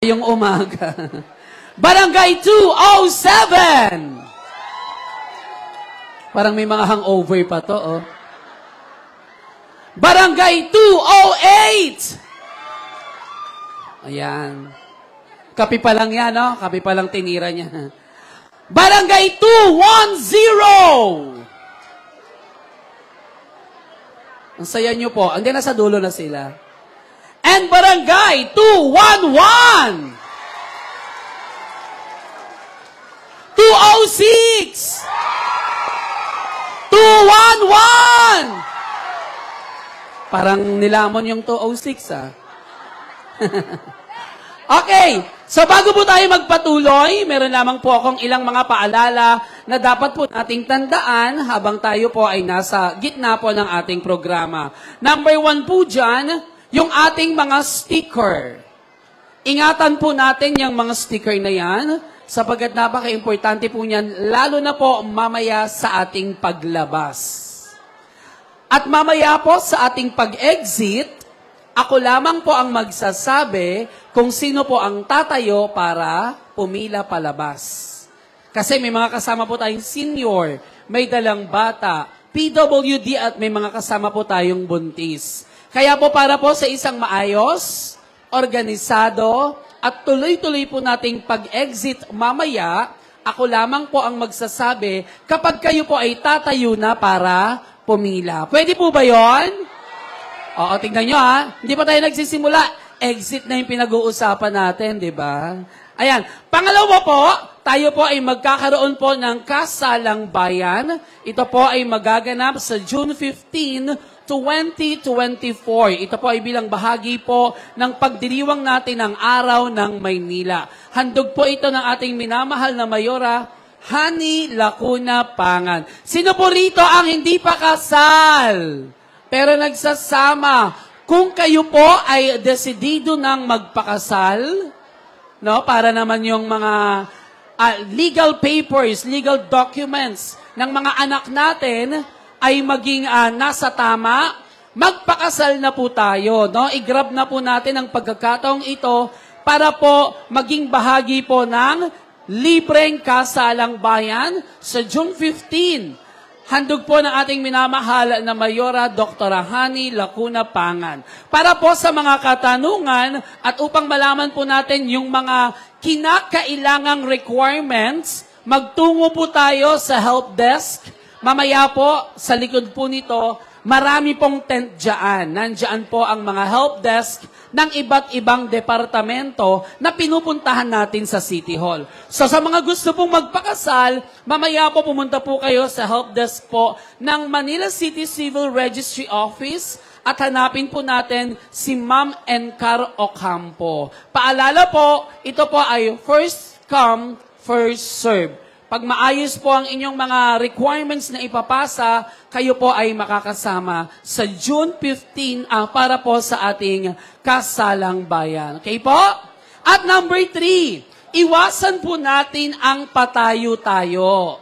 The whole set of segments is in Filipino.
Yung umaga. Barangay 207! Parang may mga hangover pa to, oh. Barangay 208! Ayan. Kapi pa lang yan, no? Kapi pa lang tinira niya. Barangay 210! Ang saya nyo po. Hindi, nasa dulo na sila. And Barangay 211! 206! 211! Parang nilamon yung 206, ah. Okay. So, bago po tayo magpatuloy, meron lamang po akong ilang mga paalala na dapat po nating tandaan habang tayo po ay nasa gitna po ng ating programa. Number 1 po dyan, yung ating mga sticker. Ingatan po natin yung mga sticker na yan sapagkat napaka-importante po niyan, lalo na po mamaya sa ating paglabas. At mamaya po sa ating pag-exit, ako lamang po ang magsasabi kung sino po ang tatayo para pumila palabas. Kasi may mga kasama po tayong senior, may dalang bata, PWD at may mga kasama po tayong buntis. Kaya po para po sa isang maayos, organisado, at tuloy-tuloy po nating pag-exit mamaya, ako lamang po ang magsasabi kapag kayo po ay tatayo na para pumila. Pwede po ba yon? Oo, tingnan nyo ha. Hindi pa tayo nagsisimula. Exit na yung pinag-uusapan natin, di ba? Ayan. Pangalawa po, tayo po ay magkakaroon po ng kasalang bayan. Ito po ay magaganap sa June 15, 2024. Ito po ay bilang bahagi po ng pagdiriwang natin ng Araw ng Maynila. Handog po ito ng ating minamahal na Mayora, Hani Lacuna Pangan. Sino po rito ang hindi pa kasal? Pero nagsasama. Kung kayo po ay desidido ng magpakasal, no, para naman yung mga legal papers, legal documents ng mga anak natin ay maging nasa tama, magpakasal na po tayo. No? I-grab na po natin ang pagkakataong ito para po maging bahagi po ng libreng kasalang bayan sa June 15. Handog po ng ating minamahal na Mayora Dr. Hani Lacuna Pangan. Para po sa mga katanungan at upang malaman po natin yung mga kinakailangang requirements, magtungo po tayo sa help desk. Mamaya po, sa likod po nito, marami pong tent dyan. Nandyan po ang mga help desk ng iba't ibang departamento na pinupuntahan natin sa City Hall. So sa mga gusto pong magpakasal, mamaya po pumunta po kayo sa help desk po ng Manila City Civil Registry Office at hanapin po natin si Ma'am Encar Ocampo. Paalala po, ito po ay first come, first serve. Pag maayos po ang inyong mga requirements na ipapasa, kayo po ay makakasama sa June 15 para po sa ating kasalang bayan. Okay po? At number 3, iwasan po natin ang patayo-tayo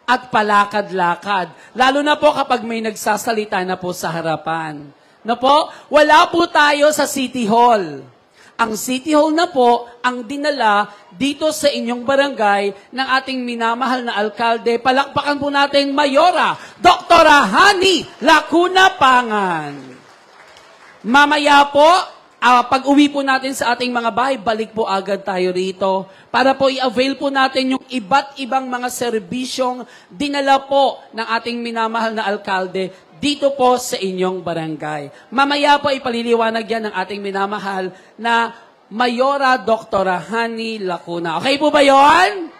at palakad-lakad. Lalo na po kapag may nagsasalita na po sa harapan. No po? Wala po tayo sa City Hall. Ang City Hall na po ang dinala dito sa inyong barangay ng ating minamahal na alkalde. Palakpakan po natin Mayora, Dr. Hani Lacuna Pangan. Mamaya po, pag-uwi po natin sa ating mga bahay, balik po agad tayo rito para po i-avail po natin yung iba't ibang mga serbisyong dinala po ng ating minamahal na alkalde dito po sa inyong barangay. Mamaya po ipaliliwanag yan ng ating minamahal na Mayora Dr. Hani Lacuna. Okay po ba yon?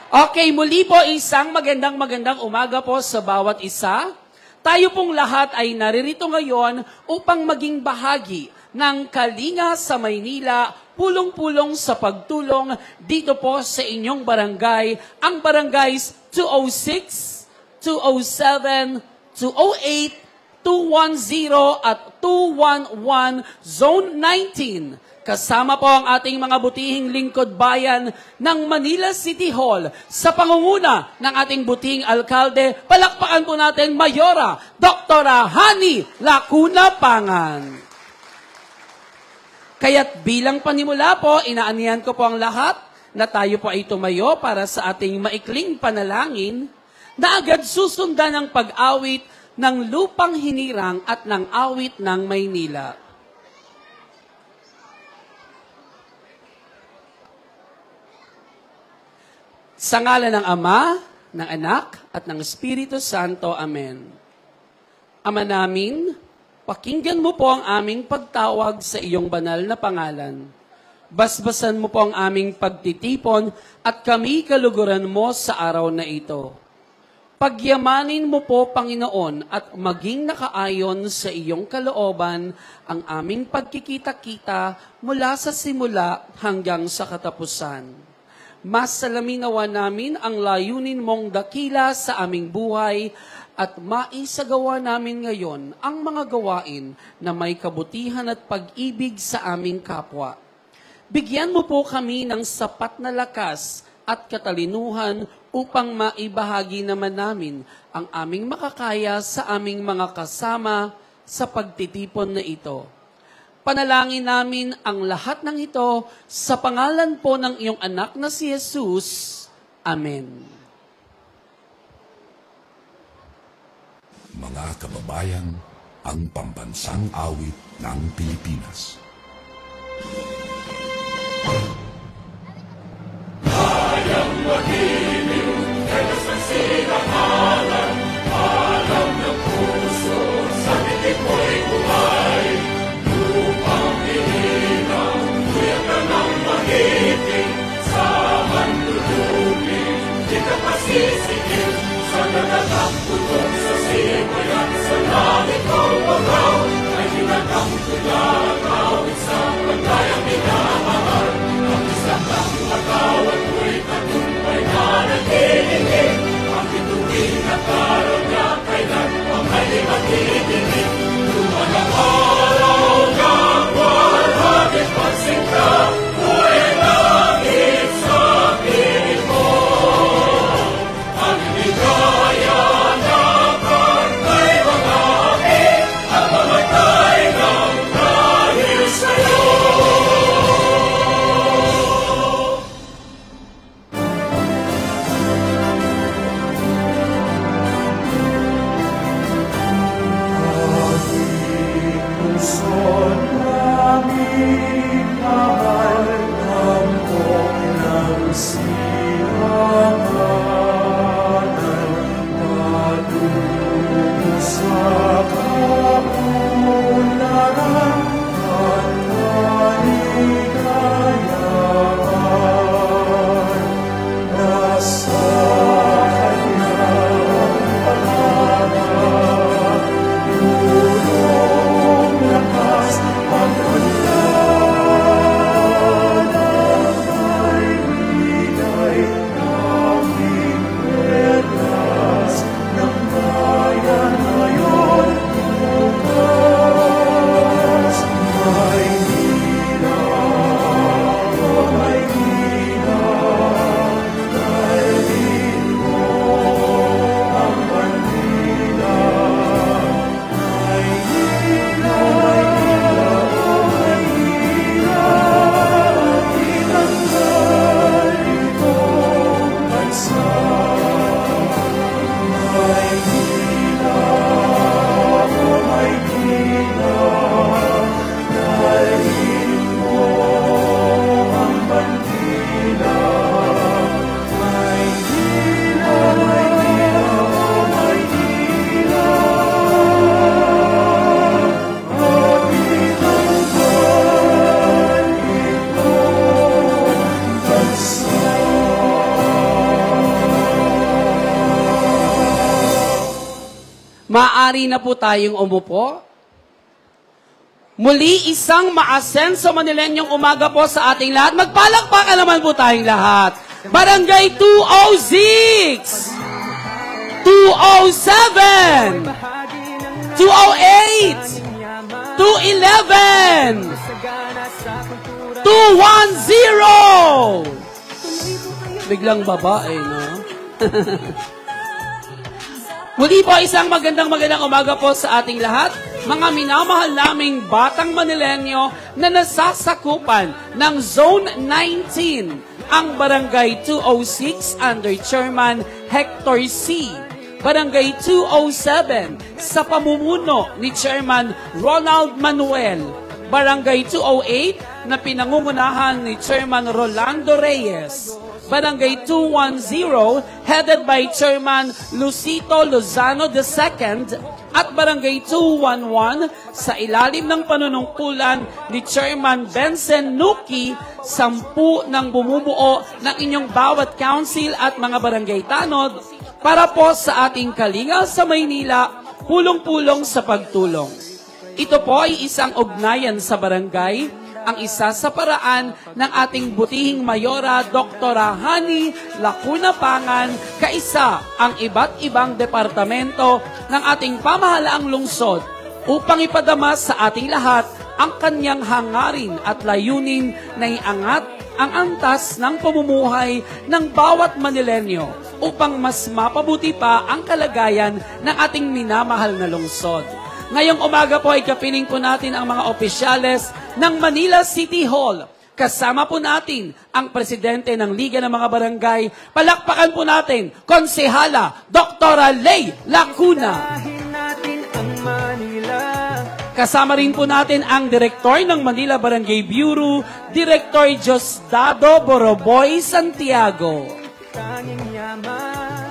Okay, muli po isang magandang umaga po sa bawat isa. Tayo pong lahat ay naririto ngayon upang maging bahagi ng Kalinga sa Maynila, pulong-pulong sa pagtulong dito po sa inyong barangay, ang barangays 206, 207, 208, 210 at 211 Zone 19. Kasama po ang ating mga butihing lingkod bayan ng Manila City Hall sa pangunguna ng ating butihing alkalde. Palakpakan po natin Mayora Dr. Hani Lacuna Pangan. Kaya't bilang panimula po, inaanihan ko po ang lahat na tayo po ay tumayo para sa ating maikling panalangin na agad susundan ng pag-awit ng Lupang Hinirang at ng awit ng Maynila. Sa ngalan ng Ama, ng Anak, at ng Espiritu Santo. Amen. Ama namin, pakinggan mo po ang aming pagtawag sa iyong banal na pangalan. Basbasan mo po ang aming pagtitipon at kami kaluguran mo sa araw na ito. Pagyamanin mo po, Panginoon, at maging nakaayon sa iyong kalooban ang aming pagkikita-kita mula sa simula hanggang sa katapusan. Mas salaminawa namin ang layunin mong dakila sa aming buhay at maisagawa namin ngayon ang mga gawain na may kabutihan at pag-ibig sa aming kapwa. Bigyan mo po kami ng sapat na lakas at katalinuhan upang maibahagi naman namin ang aming makakaya sa aming mga kasama sa pagtitipon na ito. Panalangin namin ang lahat ng ito sa pangalan po ng iyong anak na si Jesus. Amen. Mga kababayan, ang pambansang awit ng Pilipinas. Hayang magiliw, kailas ng sinangalan, alam ng puso, sa titik mo'y buhay. Lupang hinirang, kuya ka ng magiting, sa mandulupin, di ka pasisigil, sa nagatang putok sa simoy at sa langit ko pagaw, ay hinatang tulagaw, isang pagkayang minamahal, ang isang lang magawan mo'y tagumpay na naghihiling, ang bituin at araw niya kailan pang ay maghihiling, lumanang araw ng walhagit pagsingka, buhay langit sa piling mo, ang inigaya na kantay mga api, at mamatay ng dahil sa'yo. Maaari na po tayong umupo. Muli isang maasenso Manilenyong umaga po sa ating lahat. Magpalakpakan naman po tayong lahat. Barangay 206, 207, 208, 211, 210. Biglang babae, no? Muli po isang magandang umaga po sa ating lahat. mga minamahal naming batang Manilenyo na nasasakupan ng Zone 19, ang Barangay 206 under Chairman Hector C., Barangay 207 sa pamumuno ni Chairman Ronald Manuel, Barangay 208 na pinangungunahan ni Chairman Rolando Reyes, Barangay 210 headed by Chairman Lucito Lozano II at Barangay 211 sa ilalim ng panunungkulan ni Chairman Benson Nuki, 10 ng bumubuo ng inyong bawat council at mga barangay tanod para po sa ating kalinga sa Maynila, pulong-pulong sa pagtulong. Ito po ay isang ugnayan sa barangay, ang isa sa paraan ng ating butihing mayora, Dr. Hani Lacuna Pangan, kaisa ang iba't ibang departamento ng ating pamahalaang lungsod upang ipadama sa ating lahat ang kanyang hangarin at layunin na iangat ang antas ng pamumuhay ng bawat Manilenyo upang mas mapabuti pa ang kalagayan ng ating minamahal na lungsod. Ngayong umaga po ay kapiling po natin ang mga opisyales ng Manila City Hall. Kasama po natin ang presidente ng Liga ng mga Barangay. Palakpakan po natin, Konsehala Dr. Ley Lacuna. Kasama rin po natin ang Direktor ng Manila Barangay Bureau, Director Diosdado Boroboy Santiago.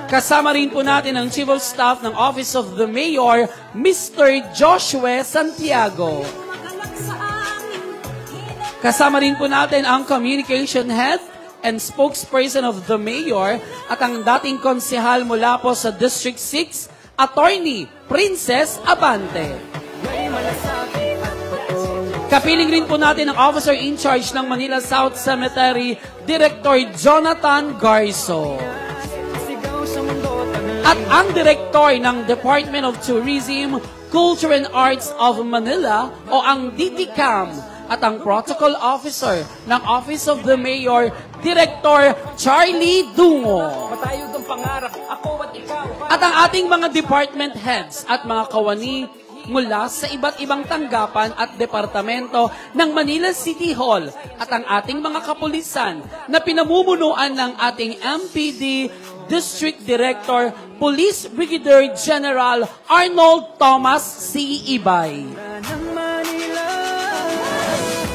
Kasama rin po natin ang Chief of Staff ng Office of the Mayor, Mr. Joshua Santiago. Kasama rin po natin ang Communication Head and Spokesperson of the Mayor at ang dating konsehal mula po sa District 6, Attorney Princess Abante. Kapiling rin po natin ang Officer in Charge ng Manila South Cemetery, Director Jonathan Garso. At ang Direktor ng Department of Tourism, Culture and Arts of Manila o ang DTCAM at ang Protocol Officer ng Office of the Mayor, Director Charlie Dungo. Matayo ng pangarap, ako at ikaw. At ang ating mga department heads at mga kawani mula sa iba't ibang tanggapan at departamento ng Manila City Hall at ang ating mga kapulisan na pinamumunuan ng ating MPD District Director, Police Brigadier General Arnold Thomas C. Ibay.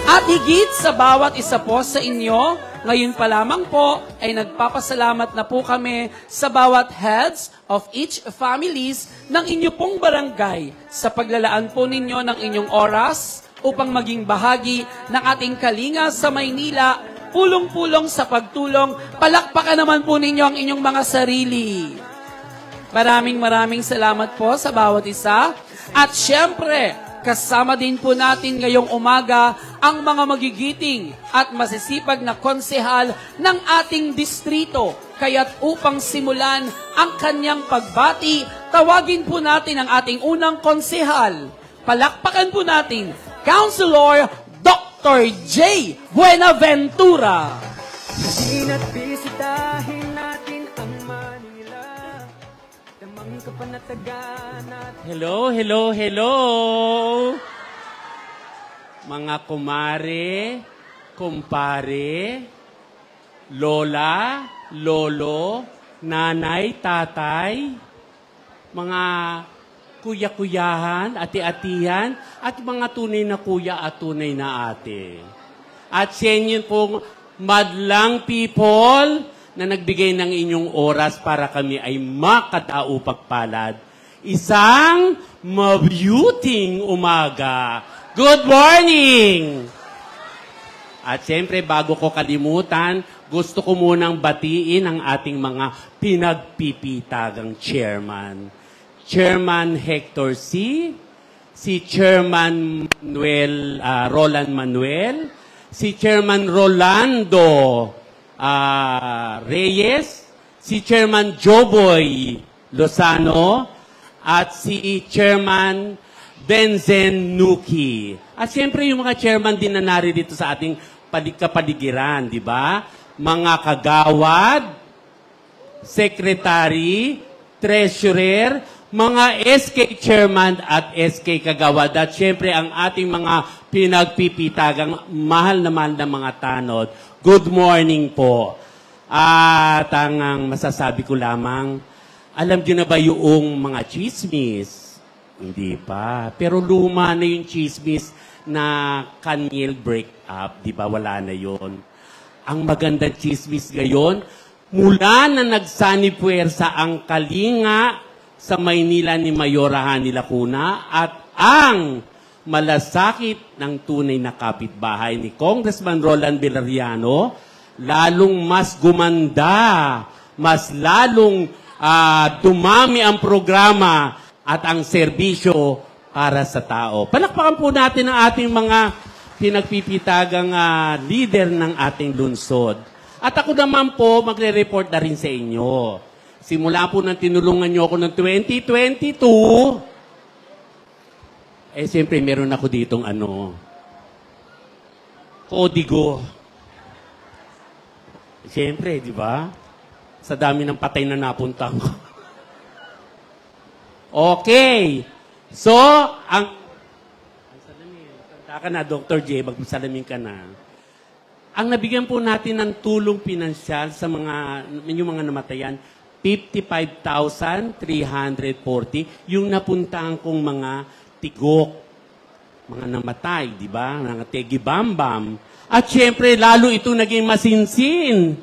At higit sa bawat isa po sa inyo, ngayon pa lamang po ay nagpapasalamat na po kami sa bawat heads of each families ng inyo pong barangay sa paglalaan po ninyo ng inyong oras upang maging bahagi ng ating kalinga sa Maynila, pulong-pulong sa pagtulong. Palakpakan naman po ninyo ang inyong mga sarili. Maraming salamat po sa bawat isa. At syempre, kasama din po natin ngayong umaga ang mga magigiting at masisipag na konsehal ng ating distrito. Kaya't upang simulan ang kanyang pagbati, tawagin po natin ang ating unang konsehal. Palakpakan po natin, Councilor Dr. J. Buenaventura. Ina't bisitahin natin ang Manila. Damang kapanatagan at... Hello. Mga kumare, kumpare, lola, lolo, nanay, tatay, mga kuya-kuyahan, ati-atihan, at mga tunay na kuya at tunay na ate. At sa inyo pong madlang people na nagbigay ng inyong oras para kami ay makataupagpalad. Isang mabuting umaga. Good morning! At siyempre, bago ko kalimutan, gusto ko munang batiin ang ating mga pinagpipitagang chairman. Chairman Hector C., si Chairman Roland Manuel, si Chairman Rolando Reyes, si Chairman Joboy Lozano, at si Chairman Benzen Nuki. At siyempre yung mga chairman din na narito sa ating kapaligiran, di ba? Mga kagawad, secretary, treasurer, mga SK Chairman at SK Kagawad, at syempre ang ating mga pinagpipitagang mahal na mga tanod. Good morning po. At ang masasabi ko lamang, alam niyo na ba yung mga chismis? Hindi pa. Pero luma na yung chismis na Kanyel breakup. Di ba? Wala na yon. Ang magandang chismis ngayon, mula na nagsanipuwersa ang kalinga sa Maynila ni Mayora Hani Lacuna at ang malasakit ng tunay na kapitbahay ni Congressman Roland Villarriano, lalong mas gumanda, mas lalong dumami ang programa at ang serbisyo para sa tao. Palakpakan po natin ang ating mga pinagpipitagang leader ng ating lungsod. At ako naman po, magre-report na rin sa inyo. Simula po nang tinulungan nyo ako ng 2022, siyempre meron ako ditong kodigo. Siyempre, di ba? Sa dami ng patay na napunta ko. Okay. So, tanda ka na, Dr. J, magsalamin ka na. Ang nabigyan po natin ng tulong pinansyal sa yung mga namatayan, 55,340, yung napuntahan kong mga tigok, mga namatay, di ba? Mga tegi-bambam. At syempre, lalo ito naging masinsin.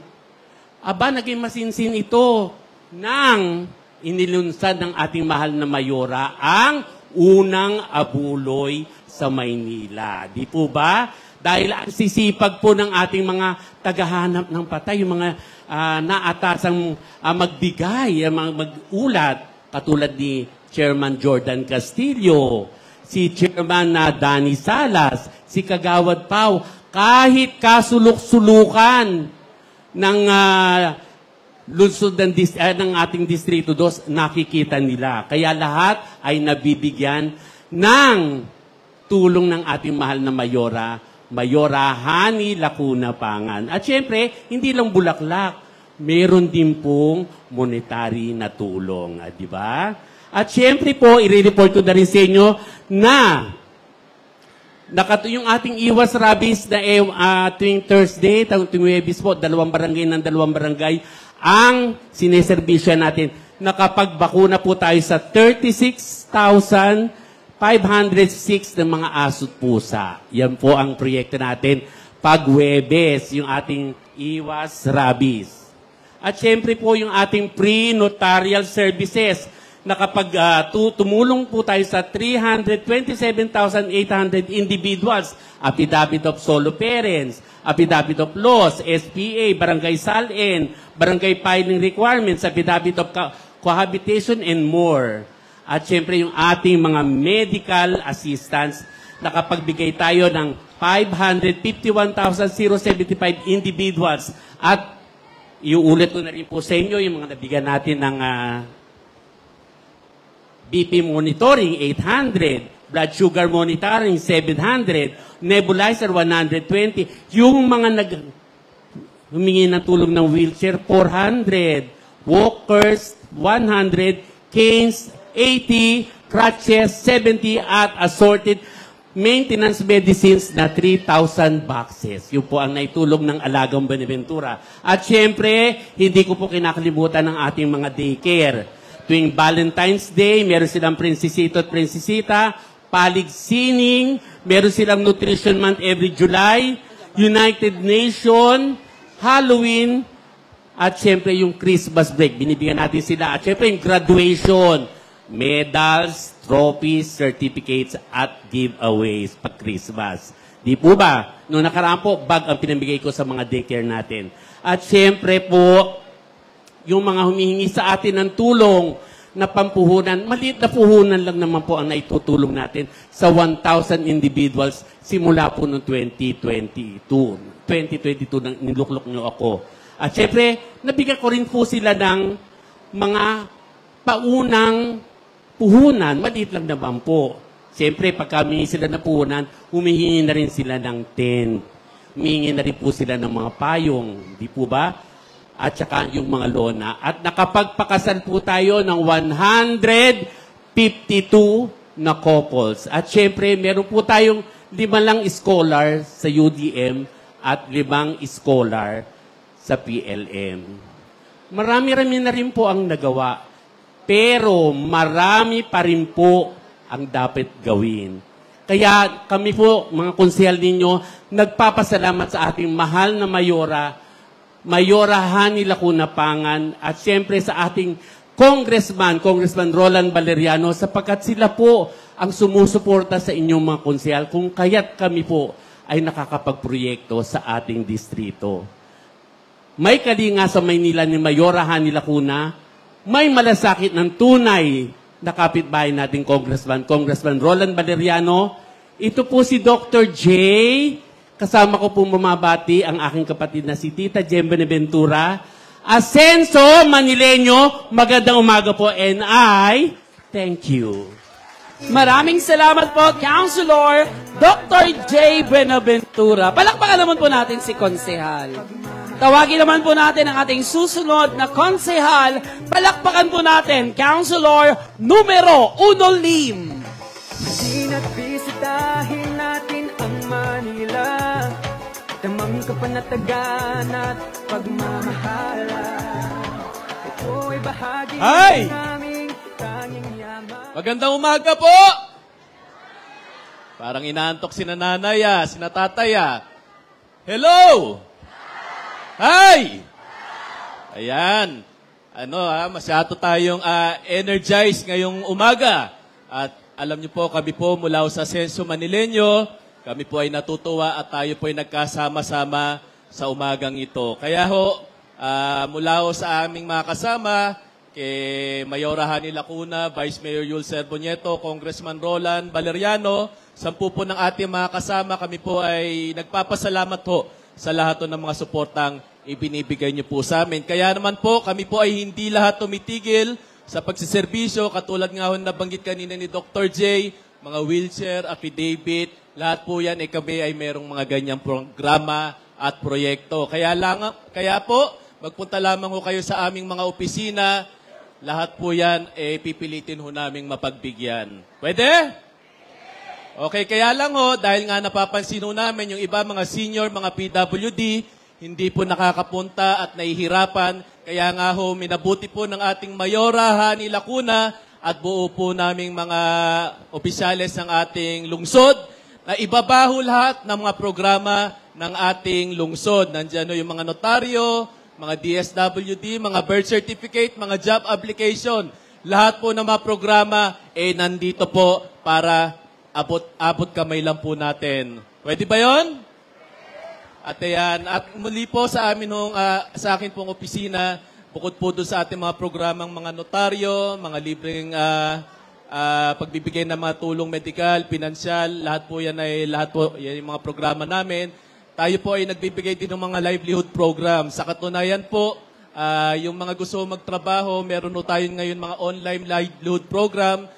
Aba, naging masinsin ito nang inilunsad ng ating mahal na Mayora ang unang abuloy sa Maynila. Di po ba? Dahil ang sisipag po ng ating mga tagahanap ng patay, yung mga naatasang magbigay, mag-ulat, katulad ni Chairman Jordan Castillo, si Chairman Danny Salas, si Kagawad Pau, kahit kasulok-sulukan ng lungsod ng ating Distrito 2, nakikita nila. Kaya lahat ay nabibigyan ng tulong ng ating mahal na Mayora Hani Lacuna Pangan. At syempre, hindi lang bulaklak, meron din pong monetary na tulong. Di ba? At syempre po, i-report ko na rin sa inyo na yung ating iwas rabies na tuwing Thursday, tuwing Webis po, 2 barangay ng 2 barangay, ang sineservisyo natin. Nakapagbakuna po tayo sa 36,506 ng mga aso't pusa. Yan po ang proyekto natin pag Webes, yung ating iwas rabies. At syempre po yung ating pre-notarial services. Tumulong po tayo sa 327,800 individuals, affidavit of solo parents, affidavit of loss, SPA, barangay SALN, barangay filing requirements, affidavit of cohabitation, and more. At syempre yung ating mga medical assistance, nakapagbigay tayo ng 551,075 individuals. At iuulit ko na rin po sa inyo yung mga nabigyan natin ng BP monitoring, 800. Blood sugar monitoring, 700. Nebulizer, 120. Yung mga humingi ng tulong ng wheelchair, 400. Walkers, 100. Canes, 80. Crutches, 70. At assorted maintenance medicines na 3,000 boxes. Yun po ang naitulong ng Alagang Beneventura. At syempre, hindi ko po kinakalimutan ng ating mga daycare. Tuwing Valentine's Day, meron silang prinsesito at prinsesita, paligsining, meron silang Nutrition Month every July, United Nation, Halloween, at syempre yung Christmas break. Binibigyan natin sila. At syempre yung graduation, medals, trophies, certificates, at giveaways pag Christmas. Di po ba? Noong nakaraan po, bag ang pinamigay ko sa mga daycare natin. At syempre po, yung mga humihingi sa atin ng tulong na pampuhunan, maliit na puhunan lang naman po ang naitutulong natin sa 1,000 individuals simula po noong 2022. 2022 nang niluklok nyo ako. At syempre, nabigyan ko rin po sila ng mga paunang puhunan, maliit lang naman po. Siyempre, pag kami sila na puhunan, humihingi na rin sila ng tent. Humihingi na rin po sila ng mga payong. Di po ba? At saka yung mga lona. At nakapagpakasal po tayo ng 100 52 na couples. At syempre, meron po tayong 5 lang scholar sa UDM at 5 scholar sa PLM. Marami-rami na rin po ang nagawa. Pero marami pa rin po ang dapat gawin. Kaya kami po, mga konsehal ninyo, nagpapasalamat sa ating mahal na Mayora, Mayora Hani Lacuna Pangan, at siyempre sa ating Congressman Roland Valeriano, sapagkat sila po ang sumusuporta sa inyong mga konsehal kung kaya't kami po ay nakakapagproyekto sa ating distrito. May kalinga sa Maynila ni Mayora Hani Lacuna, may malasakit ng tunay na kapitbahay nating Congressman Roland Valeriano. Ito po si Dr. J. Kasama ko po bumabati ang aking kapatid na si Tita Jem Benaventura. Asenso Manileño, magandang umaga po, and I thank you. Maraming salamat po, Councilor Dr. J. Benaventura. Palakpakan naman po natin si Konsehal. Tawagin naman po natin ang ating susunod na konsehal. Palakpakan po natin, Councilor numero 1 Lim. Masina't bisitahin natin ang Manila, tamang kapanatagan at pagmamahalan. Ito ay bahagi ng aming tanging yaman. Magandang umaga po! Parang inaantok si nanay, si natatay. Hello! Hi! Ayan. Masyado tayong energized ngayong umaga. At alam niyo po, kami po mula sa Asenso Manileño, kami po ay natutuwa at tayo po ay nagkasama-sama sa umagang ito. Kaya mula sa aming mga kasama, kay Mayora Hani Lacuna, Vice Mayor Yul Serbonieto, Congressman Roland Valeriano, 10 po ng ating mga kasama, kami po ay nagpapasalamat po sa lahat ng mga suportang ibinibigay niyo po sa amin. Kaya naman po, kami po ay hindi lahat tumitigil sa pagsiservisyo, katulad nga nabanggit kanina ni Dr. J, mga wheelchair, affidavit, lahat po yan, kami ay merong mga ganyang programa at proyekto. Kaya po, magpunta lamang ho kayo sa aming mga opisina, lahat po yan, pipilitin ho naming mapagbigyan. Pwede? Okay, kaya lang dahil nga napapansin ho namin yung iba mga senior, mga PWD, hindi po nakakapunta at nahihirapan. Kaya nga minabuti po ng ating Mayora Hani Lacuna at buo po naming mga opisyales ng ating lungsod na ibabaho lahat ng mga programa ng ating lungsod. Nandiyan yung mga notaryo, mga DSWD, mga birth certificate, mga job application. Lahat po ng mga programa nandito po para abot kamay lang po natin. Pwede ba yon? At ayan, at muli po sa akin pong opisina, bukod po doon sa ating mga programang mga notaryo, mga libreng pagbibigay ng mga tulong medikal, pinansyal, lahat po yan yung mga programa namin. Tayo po ay nagbibigay din ng mga livelihood program. Sa katunayan po, yung mga gusto magtrabaho, meron po tayo ngayon mga online livelihood program.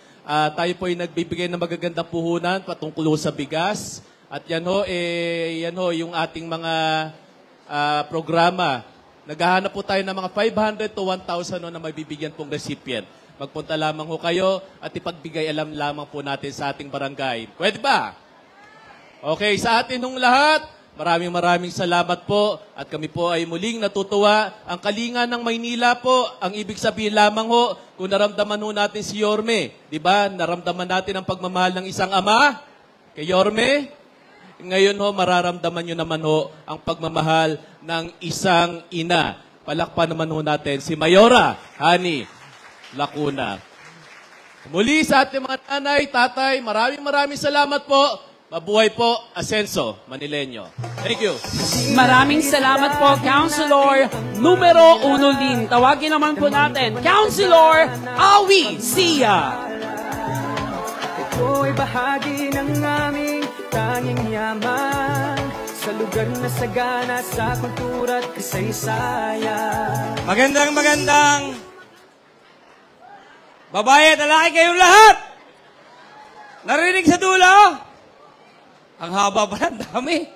Tayo po ay nagbibigay ng magagandang puhunan patungkol sa bigas. At yan yung ating mga programa. Naghahanap po tayo ng mga 500 to 1,000 na mabibigyan pong recipient. Magpunta lamang kayo at ipagbigay alam lamang po natin sa ating barangay. Pwede ba? Okay, sa atin lahat, maraming salamat po at kami po ay muling natutuwa. Ang kalinga ng Maynila po, ang ibig sabihin lamang kung naramdaman natin si Yorme. Diba? Naramdaman natin ang pagmamahal ng isang ama kay Yorme. Ngayon mararamdaman nyo naman ang pagmamahal ng isang ina. Palakpan naman natin si Mayora Hani Lacuna. Muli sa ating mga nanay, tatay, maraming salamat po. Mabuhay po, Asenso Manileño. Thank you. Maraming salamat po, Councilor numero 1 Lim. Tawagin naman po natin, Councilor Awi Sia. Ito ay bahagi ng aming tanging yaman, sa lugar na sagana sa kultura at kasaysayan. Magandang babae at lalaki kayong lahat. Narinig sa dulo? Ang haba pa, ang dami.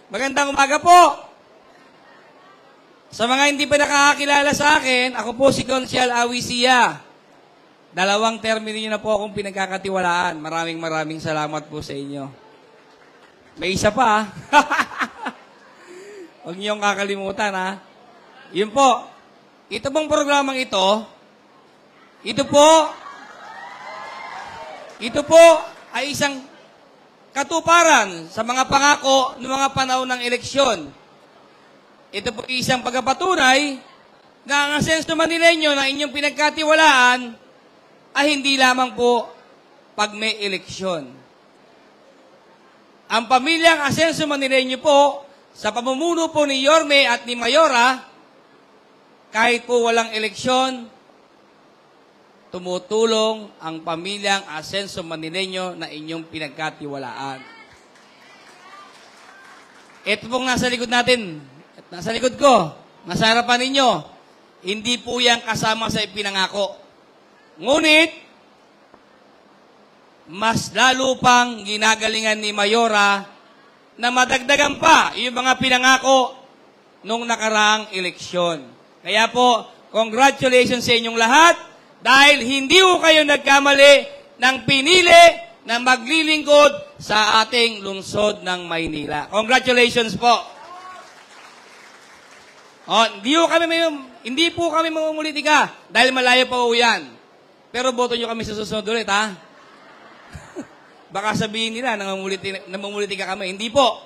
Magandang umaga po. Sa mga hindi pa nakakakilala sa akin, ako po si Consial Awi Sia. 2 termino niyo na po akong pinagkakatiwalaan. Maraming salamat po sa inyo. May isa pa, huwag niyong kakalimutan, ha? Yun po, ito pong programang ito po ay isang katuparan sa mga pangako ng mga panahon ng eleksyon. Ito po isang pagpapatunay na ang Asenso Manileño na inyong pinagkatiwalaan ay hindi lamang po pag may eleksyon. Ang pamilyang Asenso Manileño po, sa pamumuno po ni Yorme at ni Mayora, kahit po walang eleksyon, tumutulong ang pamilyang Asenso Manileño na inyong pinagkatiwalaan. Ito pong nasa likod natin, nasa likod ko, nasa harapan ninyo, hindi po yan kasama sa ipinangako. Ngunit, mas lalo pang ginagalingan ni Mayora na madagdagan pa yung mga pinangako nung nakaraang eleksyon. Kaya po, congratulations sa inyong lahat dahil hindi po kayo nagkamali ng pinili na maglilingkod sa ating lungsod ng Maynila. Congratulations po. Hindi po kami mamumulitika dahil malayo pa po yan. Pero boto nyo kami sa susunod ulit, ha? Baka sabihin nila, namumulitika kami. Hindi po.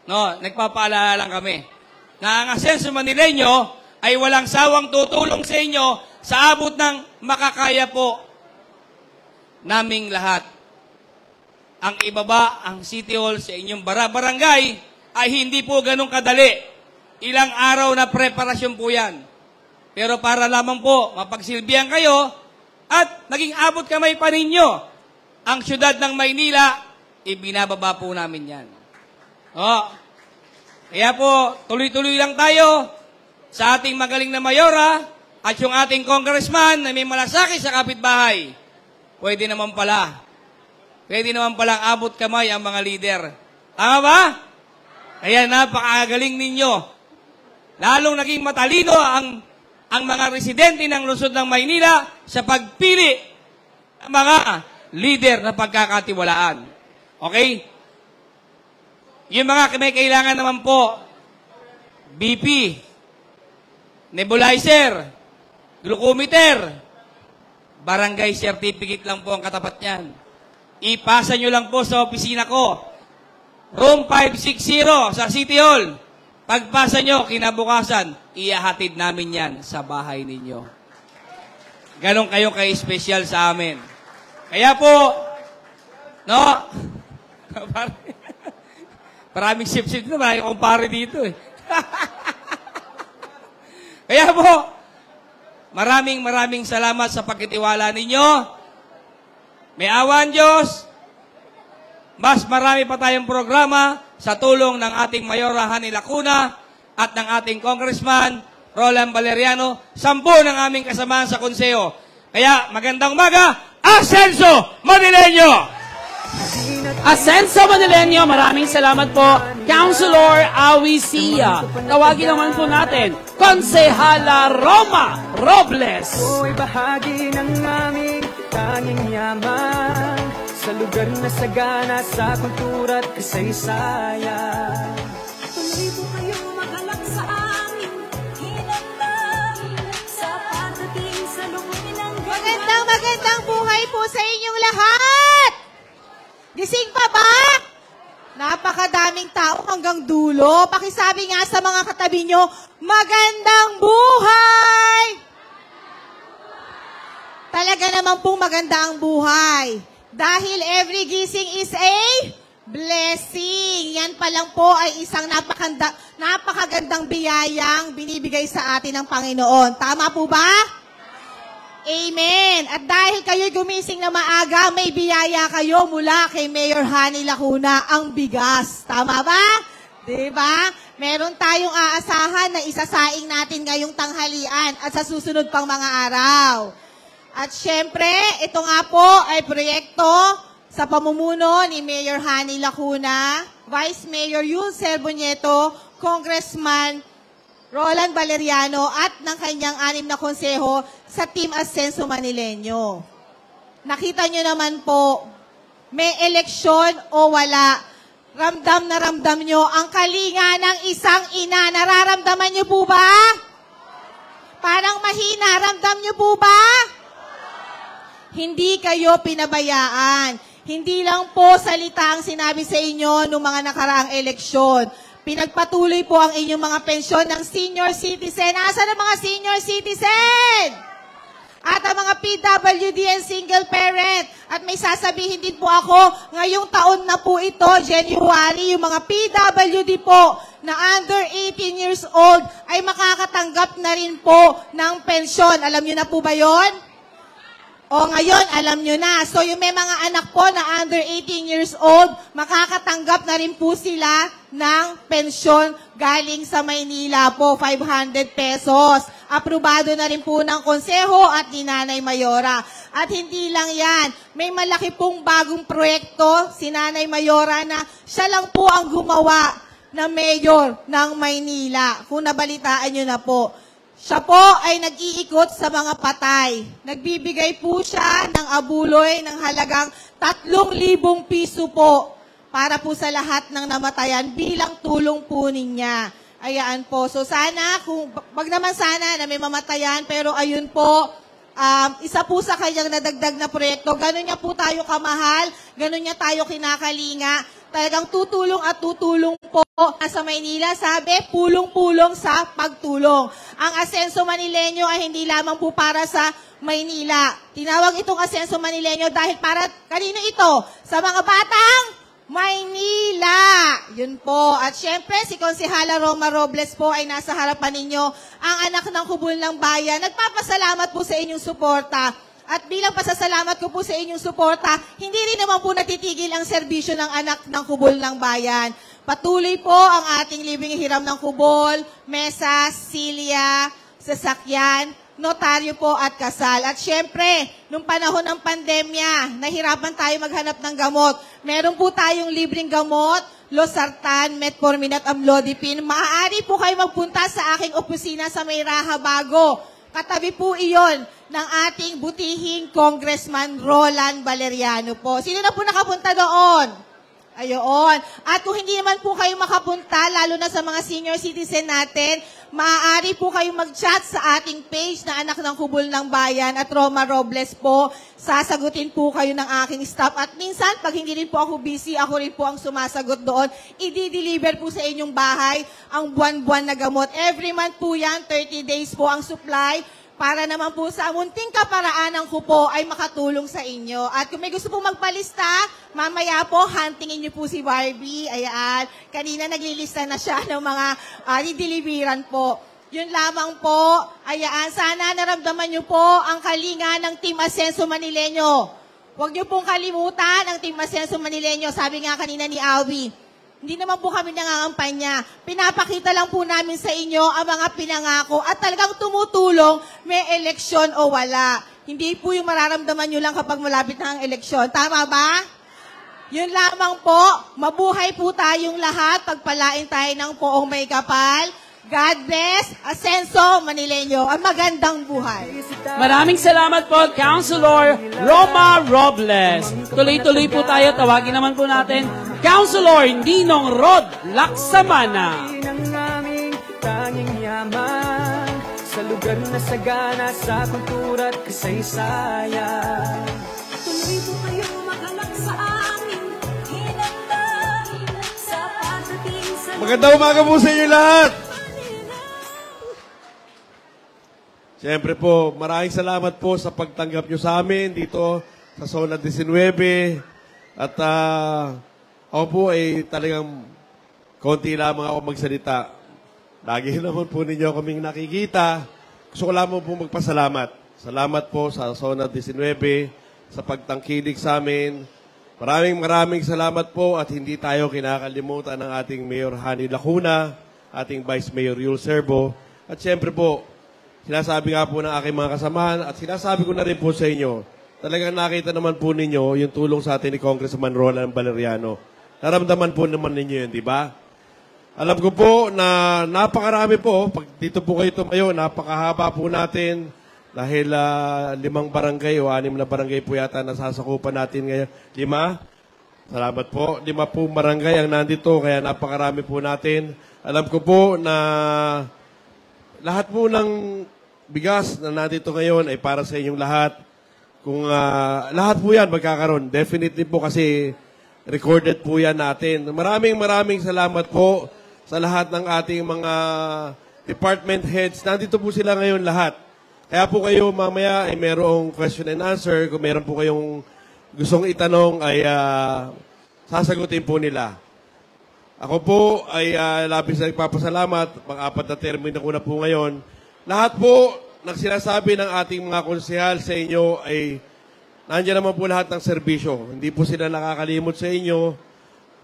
No, nagpapaalala lang kami na ang Asenso Manileño ay walang sawang tutulong sa inyo sa abot ng makakaya po naming lahat. Ang ibaba, ang City Hall sa inyong barangay ay hindi po ganun kadali. Ilang araw na preparasyon po yan. Pero para lamang po mapagsilbihan kayo at naging abot kamay pa ninyo ang syudad ng Maynila, ibinababa po namin yan. Kaya po, tuloy-tuloy lang tayo sa ating magaling na Mayora at yung ating congressman na may malasakit sa kapitbahay. Pwede naman palang abot kamay ang mga leader. Tama ba? Kaya napakagaling ninyo. Lalong naging matalino ang mga residente ng lungsod ng Maynila sa pagpili ng mga leader na pagkakatiwalaan. Okay? Yung mga may kailangan naman po, BP, nebulizer, glucometer, barangay certificate lang po ang katapat niyan. Ipasa nyo lang po sa opisina ko. Room 560 sa City Hall. Pagpasa nyo, kinabukasan, ihahatid namin yan sa bahay ninyo. Ganon kayo ka-special sa amin. Kaya po, no? Maraming sip-sip dito, maraming kumpare dito eh. Kaya po, maraming salamat sa pagkitiwala ninyo. May awan Diyos. Mas marami pa tayong programa sa tulong ng ating Mayora Hani Lacuna at ng ating Congressman Roland Valeriano, 10 ng aming kasamahan sa konseyo. Kaya magandang umaga, Asenso Manileño! Asenso Manileño, maraming salamat po. Councilor Awi Sia. Tawagin naman po natin, Konsehala Roma Robles. Ito'y bahagi ng aming tanging yaman sa lugar na sagana sa kultura at kasaysayan. Tuloy po kayo makalak sa amin, hinandang sa pagdating sa loob ng Magandang buhay po sa inyong lahat! Gising pa ba? Napakadaming tao hanggang dulo. Pakisabi nga sa mga katabi nyo, magandang buhay! Talaga naman pong maganda ang buhay. Dahil every gising is a blessing. Yan pa lang po ay isang napakagandang biyayang binibigay sa atin ng Panginoon. Tama po ba? Amen. At dahil kayo'y gumising na maaga, may biyaya kayo mula kay Mayor Hani Lacuna, ang bigas. Tama ba? Diba? Meron tayong aasahan na isasaing natin ngayong tanghalian at sa susunod pang mga araw. At syempre, ito nga po ay proyekto sa pamumuno ni Mayor Hani Lacuna, Vice Mayor Yul Serbonieto, Congressman Roland Valeriano at ng kanyang 6 na konseho sa Team Ascenso Manileño. Nakita nyo naman po, may eleksyon o wala, ramdam na ramdam nyo ang kalinga ng isang ina. Nararamdaman nyo po ba? Parang mahina, ramdam nyo po ba? Hindi kayo pinabayaan. Hindi lang po salita ang sinabi sa inyo noong mga nakaraang eleksyon. Pinagpatuloy po ang inyong mga pensyon ng senior citizen. Nasaan ang mga senior citizen? At ang mga PWD and single parent. At may sasabihin din po ako, ngayong taon na po ito, January, yung mga PWD po na under 18 years old ay makakatanggap na rin po ng pensyon. Alam nyo na po ba yon? O ngayon, alam nyo na. So yung may mga anak po na under 18 years old, makakatanggap na rin po sila ng pensyon galing sa Maynila po, 500 pesos. Aprobado na rin po ng konseho at ni Nanay Mayora. At hindi lang yan, may malaki pong bagong proyekto si Nanay Mayora na siya lang po ang gumawa na mayor ng Maynila. Kung nabalitaan nyo na po. Siya po ay nag-iikot sa mga patay. Nagbibigay po siya ng abuloy ng halagang 3,000 piso po para po sa lahat ng namatayan bilang tulong po niya. Ayan po. So sana, wag naman sana na may mamatayan, pero ayun po, isa po sa kanyang nadagdag na proyekto. Ganon niya po tayo kamahal, ganon niya tayo kinakalinga. Talagang tutulong at tutulong po sa Maynila. Sabi, pulong-pulong sa pagtulong. Ang Ascenso Manileño ay hindi lamang po para sa Maynila. Tinawag itong Ascenso Manileño dahil para kanino ito? Sa mga batang Maynila. Yun po. At syempre, si Konsehala Roma Robles po ay nasa harapan ninyo. Ang anak ng Kubol ng Bayan. Nagpapasalamat po sa inyong suporta. At bilang pasasalamat ko po sa inyong suporta, hindi rin naman po natitigil ang serbisyo ng anak ng Kubol ng Bayan. Patuloy po ang ating libing hiram ng Kubol, mesa, silya, sasakyan, notaryo po at kasal. At syempre, nung panahon ng pandemya, nahirapan tayo maghanap ng gamot. Meron po tayong libreng gamot, Losartan, Metformin at Amlodipine. Maaari po kayo magpunta sa aking opisina sa Mayraha Bago. Katabi po iyon ng ating butihing Congressman Roland Valeriano po. Sino na po nakapunta doon? Ayoon. At kung hindi naman po kayo makapunta, lalo na sa mga senior citizen natin, maaari po kayong mag-chat sa ating page na Anak ng Kubol ng Bayan at Roma Robles po. Sasagutin po kayo ng aking staff. At minsan, pag hindi rin po ako busy, ako rin po ang sumasagot doon. I-deliver po sa inyong bahay ang buwan-buwan na gamot. Every month po yan, 30 days po ang supply. Para naman po sa munting kaparaanan ko po ay makatulong sa inyo. At kung may gusto po magpalista, mamaya po, huntingin niyo po si Barbie. Ayan, kanina naglilista na siya ng mga dideliveran po. Yun lamang po. Ayan, sana naramdaman niyo po ang kalinga ng Team Ascenso Manileño. Huwag niyo pong kalimutan ang Team Ascenso Manileño. Sabi nga kanina ni Awi, hindi naman po kami nangangampanya. Pinapakita lang po namin sa inyo ang mga pinangako at talagang tumutulong may eleksyon o wala. Hindi po yung mararamdaman nyo lang kapag malapit na ang eleksyon. Tama ba? Yun lamang po. Mabuhay po tayong lahat. Pagpalain tayo ng poong may kapal. God bless. Ascenso Manileño. Ang magandang buhay. Maraming salamat po, Councilor Roma Robles. Tuloy-tuloy po tayo. Tawagin naman po natin, Councilor Ninong Rod Laksamana. Ang aming tanging yaman sa lugar na sagana sa kultura at kasaysayan. Tuloy po kayo makalak sa aming hinanda sa pagdating sa Magandang umaga po sa inyo lahat. Siyempre po, maraming salamat po sa pagtanggap nyo sa amin dito sa Zona 19. At ako po ay talagang konti lamang ako magsalita. Lagi naman po ninyo kaming nakikita. Gusto ko lamang po magpasalamat. Salamat po sa Zona 19 sa pagtangkilik sa amin. Maraming salamat po at hindi tayo kinakalimutan ng ating Mayor Hani Lacuna, ating Vice Mayor Yul Servo. At siyempre po, sinasabi nga po ng aking mga kasamahan at sinasabi ko na rin po sa inyo, talagang nakita naman po ninyo yung tulong sa atin ni Congressman Roland Valeriano. Naramdaman po naman ninyo yun, di ba? Alam ko po na napakarami po. Pag dito po kayo tumayo, napakahaba po natin. Dahil 5 barangay o 6 na barangay po yata nasasakupan natin ngayon. 5? Salamat po. 5 po barangay ang nandito, kaya napakarami po natin. Alam ko po na lahat po ng bigas na nandito ngayon ay para sa inyong lahat. Kung lahat po yan magkakaroon, definitely po kasi recorded po yan natin. Maraming salamat po sa lahat ng ating mga department heads. Nandito po sila ngayon lahat. Kaya po kayo mamaya ay merong question and answer. Kung meron po kayong gustong itanong ay sasagutin po nila. Ako po ay labis na nagpapasalamat. Pang-4 na termino ko na po ngayon. Lahat po ng sinasabi ng ating mga konsehal sa inyo ay nandiyan naman po lahat ng serbisyo. Hindi po sila nakakalimot sa inyo.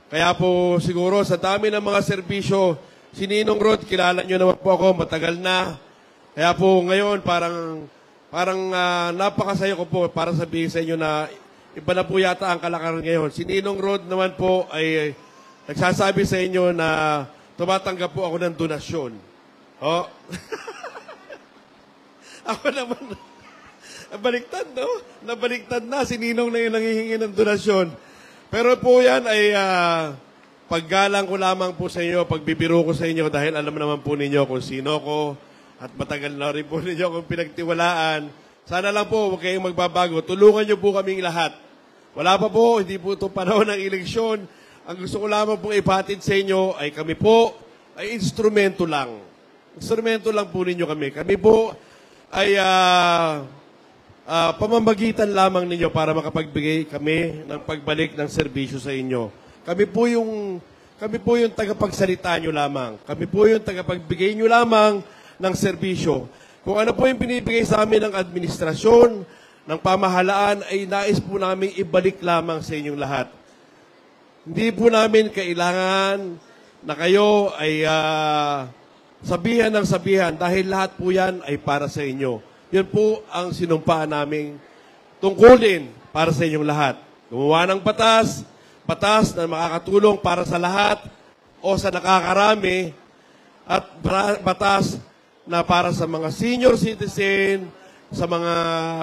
Kaya po siguro sa dami ng mga serbisyo, si Ninong Rod, kilala nyo naman po ako, matagal na. Kaya po ngayon parang napakasaya ko po para sabihin sa inyo na iba na po yata ang kalakaran ngayon. Si Ninong Rod naman po ay nagsasabi sa inyo na tumatanggap po ako ng donasyon. Oh. Ako naman, nabaliktad, no? Nabaliktad na. Si Ninong na yung nangihingi ng donasyon. Pero po yan ay paggalang ko lamang po sa inyo, pagbibiro ko sa inyo dahil alam naman po ninyo kung sino ko at matagal na rin po ninyo kung pinagtiwalaan. Sana lang po huwag kayong magbabago. Tulungan nyo po kaming lahat. Wala pa po, hindi po ito panahon ng eleksyon. Ang gusto ko lamang pong ipatid sa inyo ay kami po ay instrumento lang. Instrumento lang po ninyo kami. Kami po ay pamamagitan lamang ninyo para makapagbigay kami ng pagbalik ng serbisyo sa inyo. Kami po yung tagapagsalita nyo lamang. Kami po yung tagapagbigay nyo lamang ng serbisyo. Kung ano po yung binibigay sa amin ng administrasyon, ng pamahalaan, ay nais po namin ibalik lamang sa inyong lahat. Hindi po namin kailangan na kayo ay sabihan ng sabihan dahil lahat po yan ay para sa inyo. Yun po ang sinumpaan naming tungkulin para sa inyong lahat. Gumawa ng batas na makakatulong para sa lahat o sa nakakarami at batas na para sa mga senior citizen, sa mga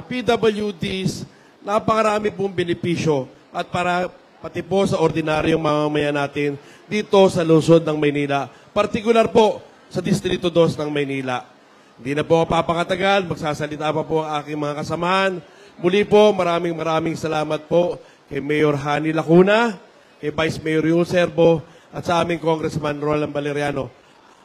PWDs, napakarami pong benepisyo at para pati po sa ordinaryong mamamayan natin dito sa lungsod ng Maynila. Partikular po sa Distrito 2 ng Maynila. Hindi na po papakatagal, magsasalita pa po ang aking mga kasamahan. Muli po, maraming salamat po kay Mayor Hani Lacuna, kay Vice Mayor Yul Serbo, at sa aming Congressman Roland Valeriano.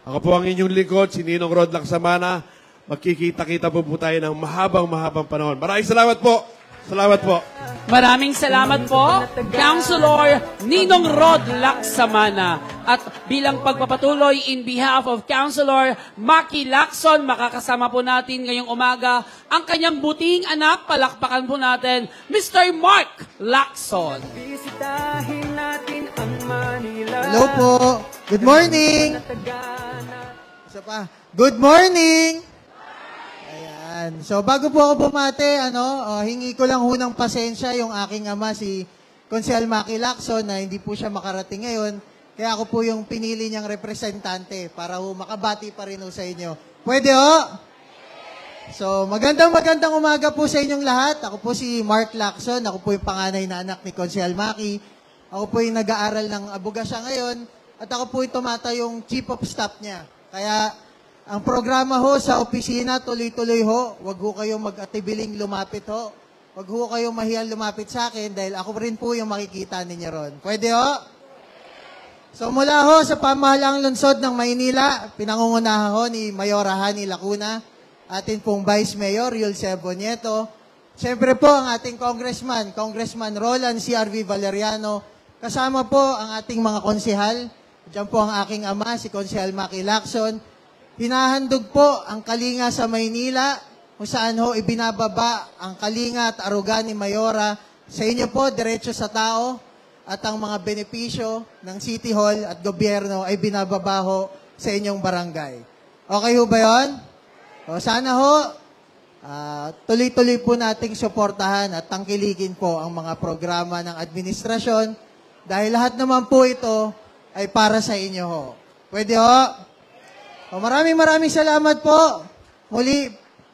Ako po ang inyong lingkod, si Ninong Rod Lacsamana. Magkikita-kita po tayo ng mahabang panahon. Maraming salamat po. Salamat po. Maraming salamat po, Councilor Ninong Rod Lacsamana. At bilang pagpapatuloy in behalf of Councilor Maki Lacson, makakasama po natin ngayong umaga ang kanyang buting anak. Palakpakan po natin, Mr. Mark Lacson. Bisitahin natin ang Manila. Hello po. Good morning. Isa pa. Good morning. Ayan. So bago po ako bumate, hingi ko lang ho ng pasensya yung aking ama, si Konsehal Maki Lacson, na hindi po siya makarating ngayon. Kaya ako po yung pinili niyang representante para ho makabati pa rin ho sa inyo. Pwede ho? So magandang umaga po sa inyong lahat. Ako po si Mark Lacson. Ako po yung panganay na anak ni Konsehal Maki. Ako po yung nag-aaral ng abogasya ngayon. At ako po yung tumatayong chief of staff niya. Kaya ang programa ho sa opisina, tuloy-tuloy ho. Huwag ho kayong mag-atibiling lumapit ho. Huwag ho kayong mahiyang lumapit sa akin dahil ako rin po yung makikita ninyo ron. Pwede ho? So mula ho sa pamahalaang lungsod ng Maynila, pinangungunahan ho ni Mayor Hani Lacuna, atin pong Vice Mayor Yul Serbo Nieto. Siyempre po ang ating Congressman Roland C.R.V. Valeriano. Kasama po ang ating mga konsehal. Diyan po ang aking ama, si Konsehal Maki Lacson. Hinahandog po ang kalinga sa Maynila, kung saan ho ibinababa ang kalinga at aruga ni Mayora sa inyo po, diretso sa tao, at ang mga benepisyo ng City Hall at gobyerno ay binababa ho sa inyong barangay. Okay ho ba yun? O sana ho, tuloy-tuloy po nating suportahan at tangkilikin po ang mga programa ng administrasyon dahil lahat naman po ito ay para sa inyo ho. Pwede ho? Maraming salamat po. Muli,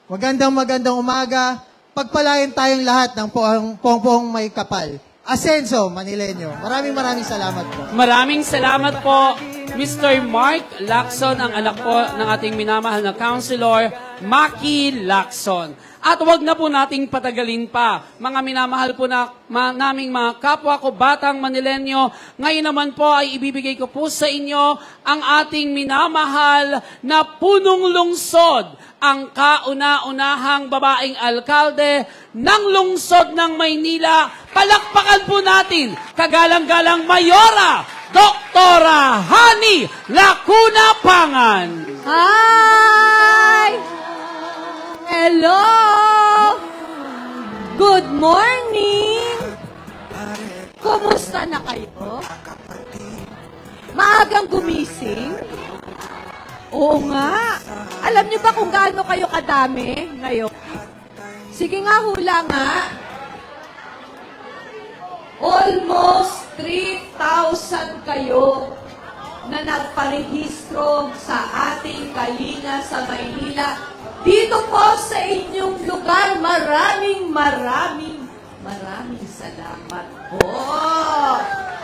magandang umaga. Pagpalain tayong lahat ng pong may kapal. Asenso, Manileño. Maraming salamat po. Maraming salamat po, Mr. Mark Lacson, ang anak po ng ating minamahal na Councilor, Maki Lacson. At wag na po nating patagalin pa, mga minamahal po na naming mga kapwa ko, batang Manileño. Ngayon naman po ay ibibigay ko po sa inyo ang ating minamahal na punong lungsod, ang kauna-unahang babaeng alkalde ng lungsod ng Maynila. Palakpakan po natin, kagalang-galang Mayora, Doktora Hani Lacuna Pangan. Hi! Hello! Good morning! Kumusta na kayo? Maagang gumising? Oo nga. Alam niyo ba kung gaano kayo kadami ngayon? Sige nga, hula nga. Almost 3,000 kayo na nagparehistro sa ating Kalinga sa Maynila. Dito po sa inyong lugar, maraming salamat po.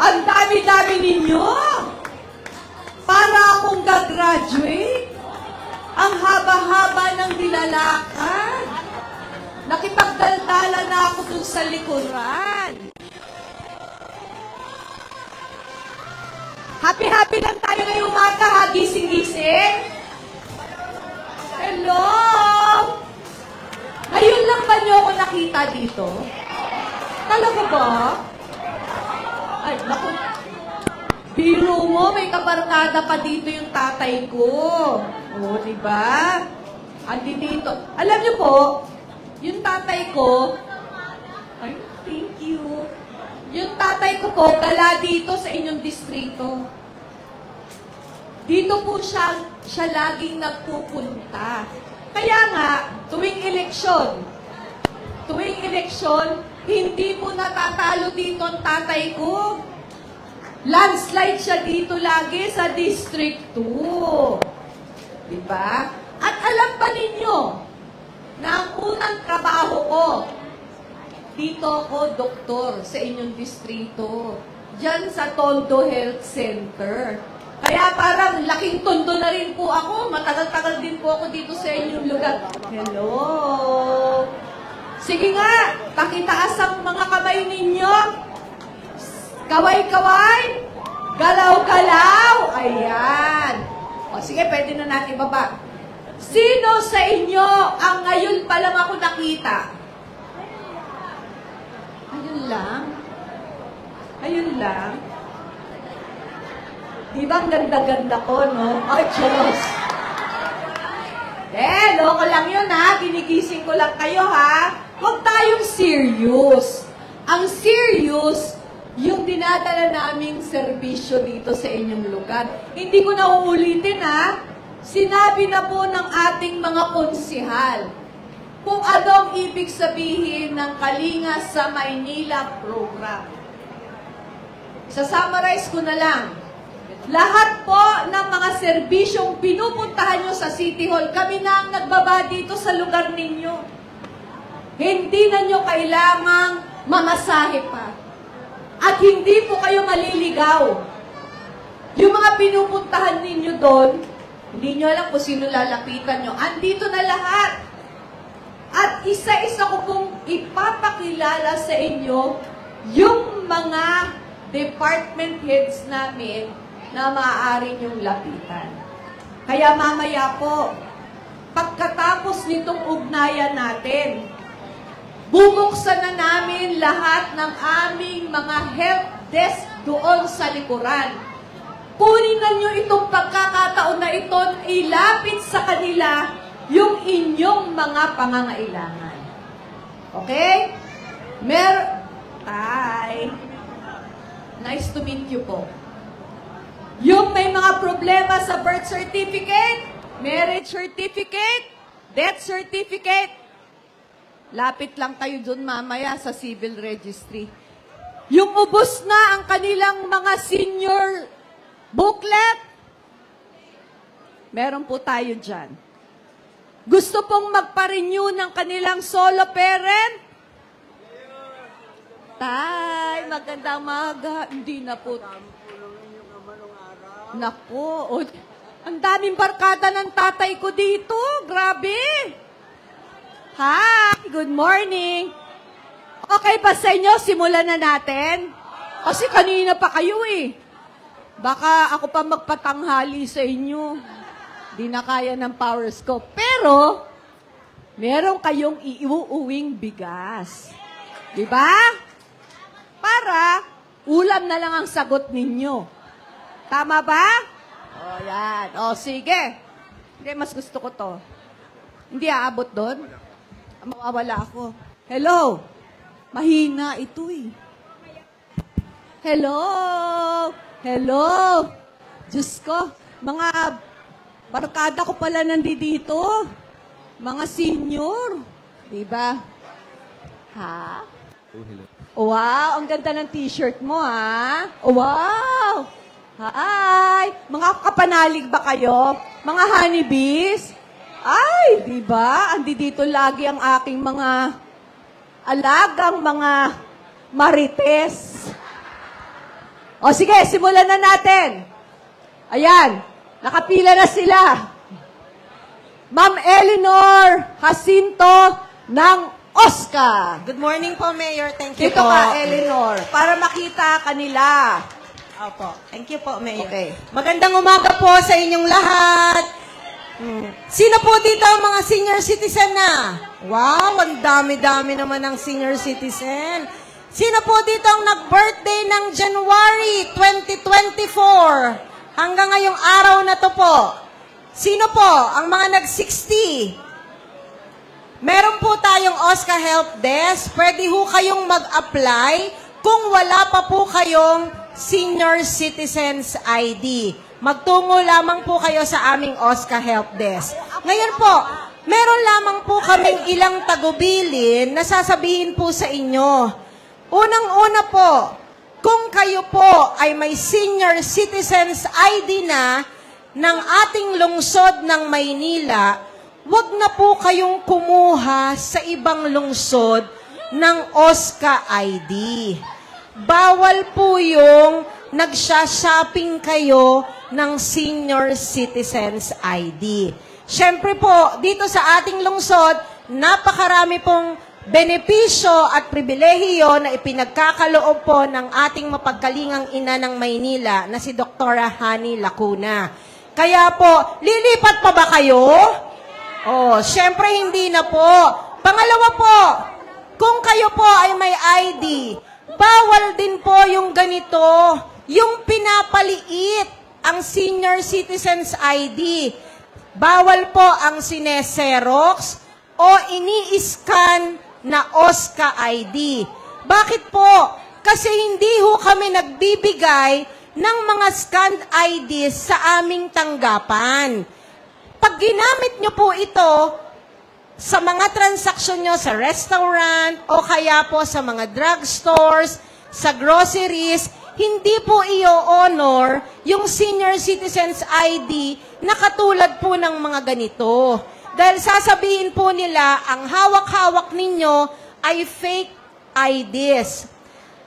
Ang dami-dami ninyo. Para akong gagraduate, ang haba-haba ng nilalakad. Nakipagdaldala na ako dun sa likuran. Happy lang tayo ngayong umaga, ha? Gising-gising. Hello! Ngayon lang ba niyo ako nakita dito? Talaga ba? Ay, naku. Biro mo, may kabarkada pa dito yung tatay ko. O, diba? Andi dito. Alam niyo po, yung tatay ko, ay, thank you. Yung tatay ko po, gala dito sa inyong distrito. Dito po siya laging nagpupunta. Kaya nga, tuwing eleksyon, hindi po natatalo dito ang tatay ko. Landslide siya dito lagi sa District 2. Diba? At alam ba ninyo na ang unang trabaho ko, dito ako doktor sa inyong distrito. Diyan sa Tondo Health Center. Kaya parang laking tondo na rin po ako. Matagal-tagal din po ako dito sa inyong lugar. Hello! Sige nga, pakitaas ang mga kamay ninyo. Kaway-kaway. Galaw-galaw. Ayan. O sige, pwede na natin baba. Sino sa inyo ang ngayon pa lang ako nakita? Ayun lang. Ayun lang. Di ba ang ganda-ganda ko, no? Ay, Diyos. Loko lang yun, ha? Ginigising ko lang kayo, ha? Huwag tayong serious. Ang serious, yung dinadala naming serbisyo dito sa inyong lugar. Hindi ko na uulitin, ha? Sinabi na po ng ating mga konsihal kung ano ang ibig sabihin ng Kalinga sa Maynila program. Sa-summarize ko na lang. Lahat po ng mga serbisyong pinupuntahan nyo sa City Hall, kami na ang nagbaba dito sa lugar ninyo. Hindi na nyo kailangang mamasahe pa. At hindi po kayo maliligaw. Yung mga pinupuntahan ninyo doon, hindi nyo alam kung sino lalapitan nyo. Andito na lahat. At isa-isa ko pong ipapakilala sa inyo yung mga department heads namin na maaari niyong lapitan. Kaya mamaya po, pagkatapos nitong ugnayan natin, bubuksan na namin lahat ng aming mga help desk doon sa likuran. Kunin na niyo itong pagkakataon na ito, ilapit sa kanila yung inyong mga pangangailangan. Okay? Hi. Nice to meet you po. Yung may mga problema sa birth certificate, marriage certificate, death certificate, lapit lang kayo dun mamaya sa civil registry. Yung ubos na ang kanilang mga senior booklet, Meron po tayo dyan. Gusto pong magpa-renew ng kanilang solo parent? Tay, magandang maga. Hindi na po. Naku, ang daming barkada ng tatay ko dito. Grabe. Hi, good morning. Okay ba sa inyo? Simulan na natin? Kasi kanina pa kayo eh. Baka ako pa magpatanghali sa inyo. Di na kaya ng power scope. Pero, meron kayong iuuwing bigas. Di ba? Para, ulam na lang ang sagot ninyo. Tama ba? O, yan. O, sige. Hindi, mas gusto ko to. Hindi aabot doon. Mawawala ako. Hello? Mahina ito eh. Hello? Hello? Diyos ko, mga barkada ko pala nandito. Mga senior. Diba? Ha? Wow, ang ganda ng t-shirt mo, ha? Wow! Hi! Mga kapanalig ba kayo? Mga honeybees? Ay, diba? Andi dito lagi ang aking mga alagang mga marites. O sige, simulan na natin. Ayan, nakapila na sila. Ma'am Eleanor Jacinto ng Oscar. Good morning po, Mayor. Thank you Dito po. ka, Eleanor, para makita kanila. Opo. Thank you po, Mayor. Okay. Magandang umaga po sa inyong lahat. Sino po dito ang mga senior citizen na? Wow, ang dami-dami naman ng senior citizen. Sino po dito ang nag-birthday ng January 2024? Hanggang ngayong araw na to po. Sino po ang mga nag-60? Meron po tayong Oscar Help Desk. Pwede ho kayong mag-apply kung wala pa po kayong Senior Citizens ID. Magtungo lamang po kayo sa aming Oscar Help Desk. Ngayon po, meron lamang po kaming ilang tagubilin na sasabihin po sa inyo. Unang-una po, kung kayo po ay may Senior Citizens ID na ng ating lungsod ng Maynila, wag na po kayong kumuha sa ibang lungsod ng OSCA ID. Bawal po yung nagsha-shopping kayo ng Senior Citizens ID. Siyempre po, dito sa ating lungsod, napakarami pong benepisyo at pribilehiyo na ipinagkakaloob po ng ating mapagkalingang ina ng Maynila na si Dr. Hani Lacuna. Kaya po, lilipat pa ba kayo? Oh, siyempre hindi na po. Pangalawa po, kung kayo po ay may ID, bawal din po yung ganito, yung pinapaliit ang Senior Citizens ID. Bawal po ang sineserox o ini-scan na OSCA ID. Bakit po? Kasi hindi ho kami nagbibigay ng mga scanned IDs sa aming tanggapan. Pag ginamit nyo po ito sa mga transaksyon nyo sa restaurant o kaya po sa mga drugstores, sa groceries, hindi po i-honor yung Senior Citizens ID na katulad po ng mga ganito. Dahil sasabihin po nila, ang hawak-hawak ninyo ay fake IDs.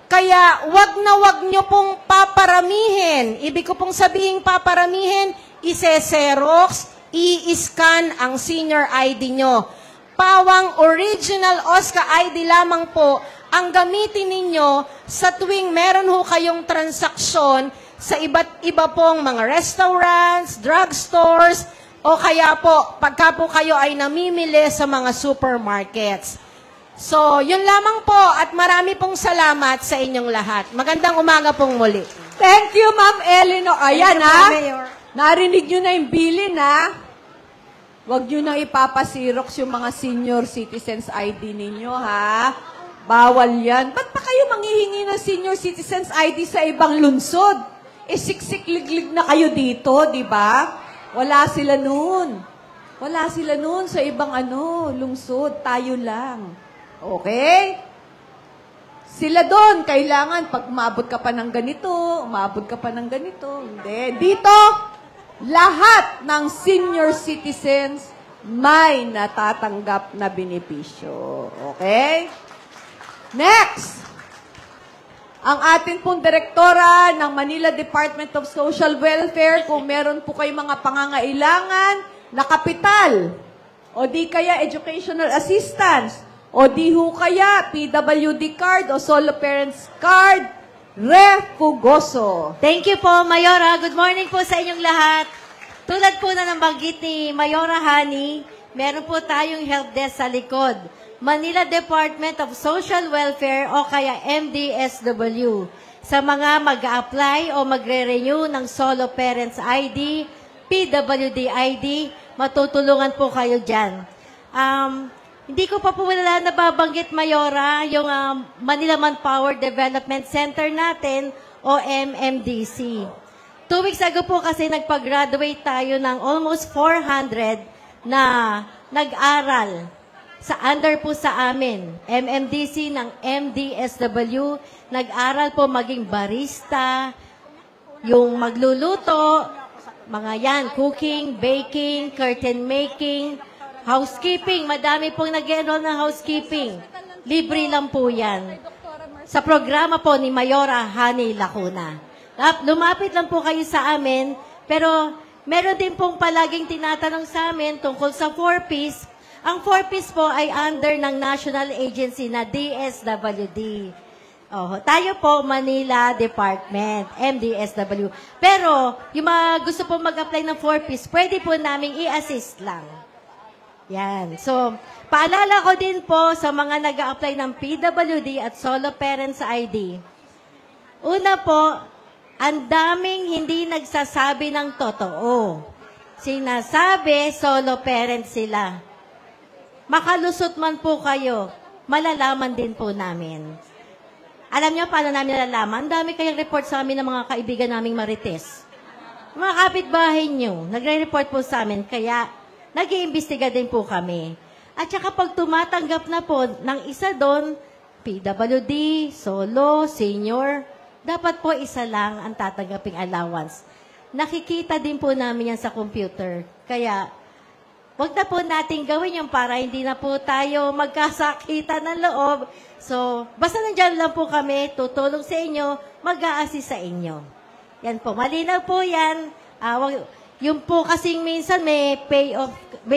Kaya wag na wag nyo pong paparamihin. Ibig ko pong sabihin paparamihin, ise-xerox, i-scan ang senior ID nyo. Pawang original OSCA ID lamang po ang gamitin ninyo sa tuwing meron ho kayong transaksyon sa iba't iba pong mga restaurants, drugstores, o kaya po, pagka po kayo ay namimili sa mga supermarkets. So, yun lamang po at marami pong salamat sa inyong lahat. Magandang umaga pong muli. Thank you, Ma'am Eleanor. Ayan, Thank you, ha? Mayor. Narinig nyo na yung bilin, ha? Huwag nyo na ipapasirox yung mga senior citizens ID ninyo, ha? Bawal yan. Ba't pa kayo manghihingi ng senior citizens ID sa ibang lungsod? Siksik-liglig na kayo dito, di ba? Wala sila nun. Wala sila nun sa ibang lungsod. Tayo lang. Okay? Sila doon, kailangan pag umabot ka pa ng ganito, umabot ka pa ng ganito. Hindi. Dito, lahat ng senior citizens may natatanggap na benepisyo. Okay? Next! Ang atin pong direktora ng Manila Department of Social Welfare, kung meron po kayo mga pangangailangan na kapital, o di kaya educational assistance, o di ho kaya PWD card o solo parents card, Refugoso. Thank you po, Mayora. Good morning po sa inyong lahat. Tulad po na nabanggit ni Mayora Hani, meron po tayong help desk sa likod. Manila Department of Social Welfare o kaya MDSW. Sa mga mag-a-apply o magre-renew ng Solo Parents ID, PWD ID, matutulungan po kayo dyan. Hindi ko pa po wala nababanggit, Mayora, yung Manila Manpower Development Center natin o MMDC. 2 weeks ago po kasi nagpag-graduate tayo ng almost 400 na nag-aral under po sa amin. MMDC ng MDSW, nag-aral po maging barista, yung magluluto, mga yan, cooking, baking, curtain making, housekeeping. Madami pong nag-enroll ng housekeeping. Libre lang po yan. Sa programa po ni Mayora Hani Lacuna. Lumapit lang po kayo sa amin, pero meron din pong palaging tinatanong sa amin tungkol sa 4Ps. Ang 4Ps po ay under ng national agency na DSWD. Tayo po, Manila Department, MDSW. Pero, yung mga gusto po mag-apply ng 4Ps, pwede po namin i-assist lang. Yan. So, paalala ko din po sa mga nag-a-apply ng PWD at Solo Parents ID. Una po, ang daming hindi nagsasabi ng totoo. Sinasabi, solo parents sila. Makalusot man po kayo, malalaman din po namin. Alam niyo paano namin nalalaman? Ang dami kayang report sa amin ng mga kaibigan naming marites. Mga kapitbahay niyo, nagre-report po sa amin, kaya nag-iimbestiga din po kami. At saka pag tumatanggap na po ng isa doon, PWD, solo, senior, dapat po isa lang ang tatanggaping allowance. Nakikita din po namin yan sa computer. Kaya, wag na po natin gawin yung para hindi na po tayo magkasakita ng loob. So, basta nandyan lang po kami, tutulong sa inyo, mag-a-assist sa inyo. Yan po, malinaw po yan. Yung po kasing minsan may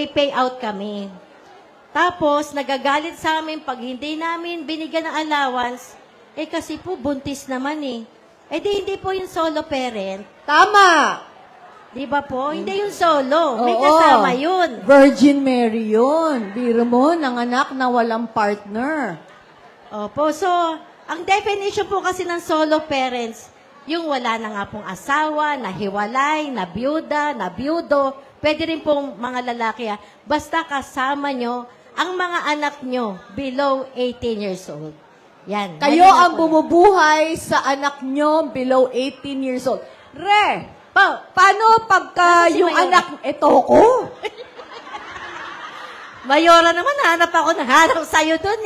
payout kami. Tapos, nagagalit sa amin pag hindi namin binigyan ng allowance, kasi po buntis naman hindi po yung solo parent. Tama! Di ba po? Hindi yung solo. May kasama yun. Virgin Mary yun. Biro mo, nanganak na walang partner. Opo. So, ang definition po kasi ng solo parents, yung wala na nga pong asawa, nahiwalay, nabiyuda, nabiyudo, pwede rin pong mga lalaki. Basta kasama nyo ang mga anak nyo below 18 years old. Yan. Kayo ang bumubuhay sa anak nyo below 18 years old. Paano pagka yung anak, ito ko? Mayora naman, nahanap sa'yo dun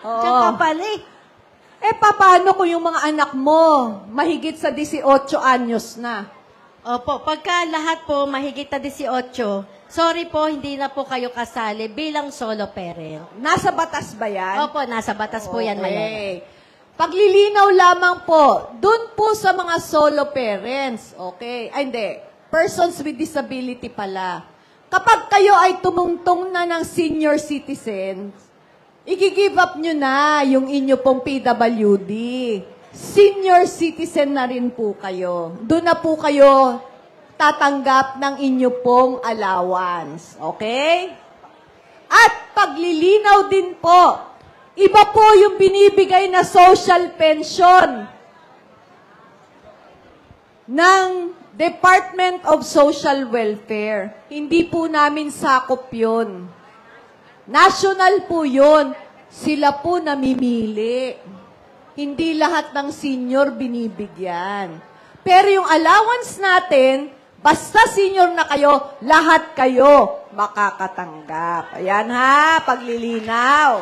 Tsaka pala paano kung yung mga anak mo mahigit sa 18 anyos na? Opo, pagka lahat po mahigit na 18, sorry po, hindi na po kayo kasali bilang solo parent. Nasa batas ba yan? Opo, nasa batas po yan, Mayora. Paglilinaw lamang po, dun po sa mga solo parents, okay? Ay, hindi. Persons with disability pala. Kapag kayo ay tumungtong na ng senior citizens, i-give up nyo na yung inyo pong PWD. Senior citizen na rin po kayo. Doon na po kayo tatanggap ng inyo pong allowance. Okay? At paglilinaw din po, iba po yung binibigay na social pension ng Department of Social Welfare. Hindi po namin sakop yun. National po yun. Sila po namimili. Hindi lahat ng senior binibigyan. Pero yung allowance natin, basta senior na kayo, lahat kayo makakatanggap. Ayan ha, paglilinaw.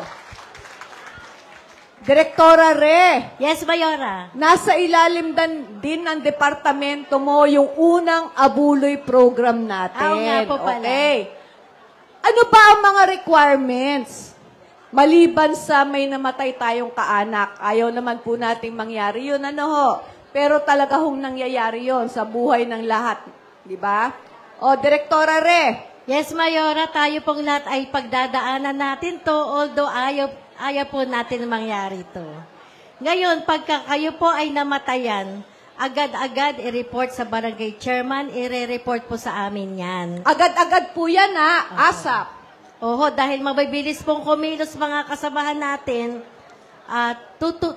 Direktora Re, Yes, Mayora. nasa ilalim din ng departamento mo yung unang abuloy program natin. Oo nga po pala. Okay. Ano ba ang mga requirements? Maliban sa may namatay tayong kaanak, ayaw naman po nating mangyari yun, ano ho? Pero talaga hong nangyayari yun sa buhay ng lahat. Di ba? O, Direktora Re, Yes, Mayora, tayo pong lahat ay pagdadaanan natin to, although ayaw po natin mangyari to. Ngayon, pagka kayo po ay namatayan, agad-agad i-report sa barangay chairman, i-report po sa amin yan. agad-agad po yan ha, ASAP. Oho, dahil mabibilis pong kumilos mga kasamahan natin,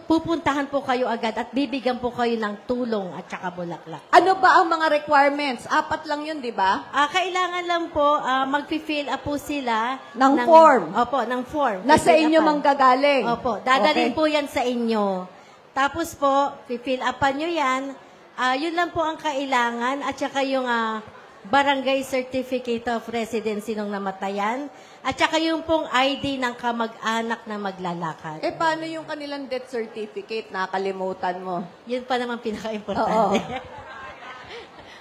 pupuntahan po kayo agad at bibigyan po kayo ng tulong at saka bulaklak. Ano ba ang mga requirements? 4 lang yun, di ba? Kailangan lang po, mag-fill up po sila Ng form. Opo, ng form. Nasa Fill inyo upan. manggagaling. Opo, dadalhin Okay. po yan sa inyo. Tapos po, fill upan nyo yan. Yun lang po ang kailangan at saka yung barangay certificate of residency nung namatayan at saka yung pong ID ng kamag-anak na maglalakad. Paano yung kanilang death certificate? Nakalimutan mo. Yun pa naman pinaka-importante.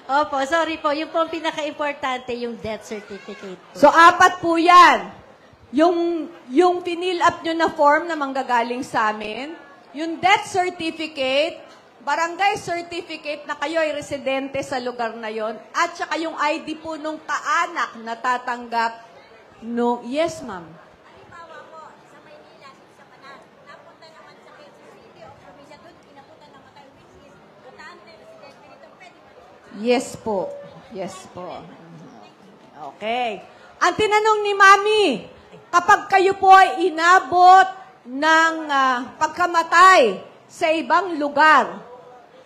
Opo, sorry po. Yun po ang pinaka-importante, yung death certificate po. So, 4 po yan. Yung pinil up nyo na form na manggagaling sa amin, yung death certificate, barangay certificate na kayo ay residente sa lugar na yon, at saka yung ID po nung kaanak na tatanggap no, yes, ma'am. Halimbawa po, sa Maynila, sa Panan, napunta naman sa Quezon City o probinsya doon, pinapunta naman tayo, which is butante, residente nito, pwede ba? Yes po. Yes po. Okay. Ang tinanong ni Mami, kapag kayo po ay inabot ng pagkamatay sa ibang lugar,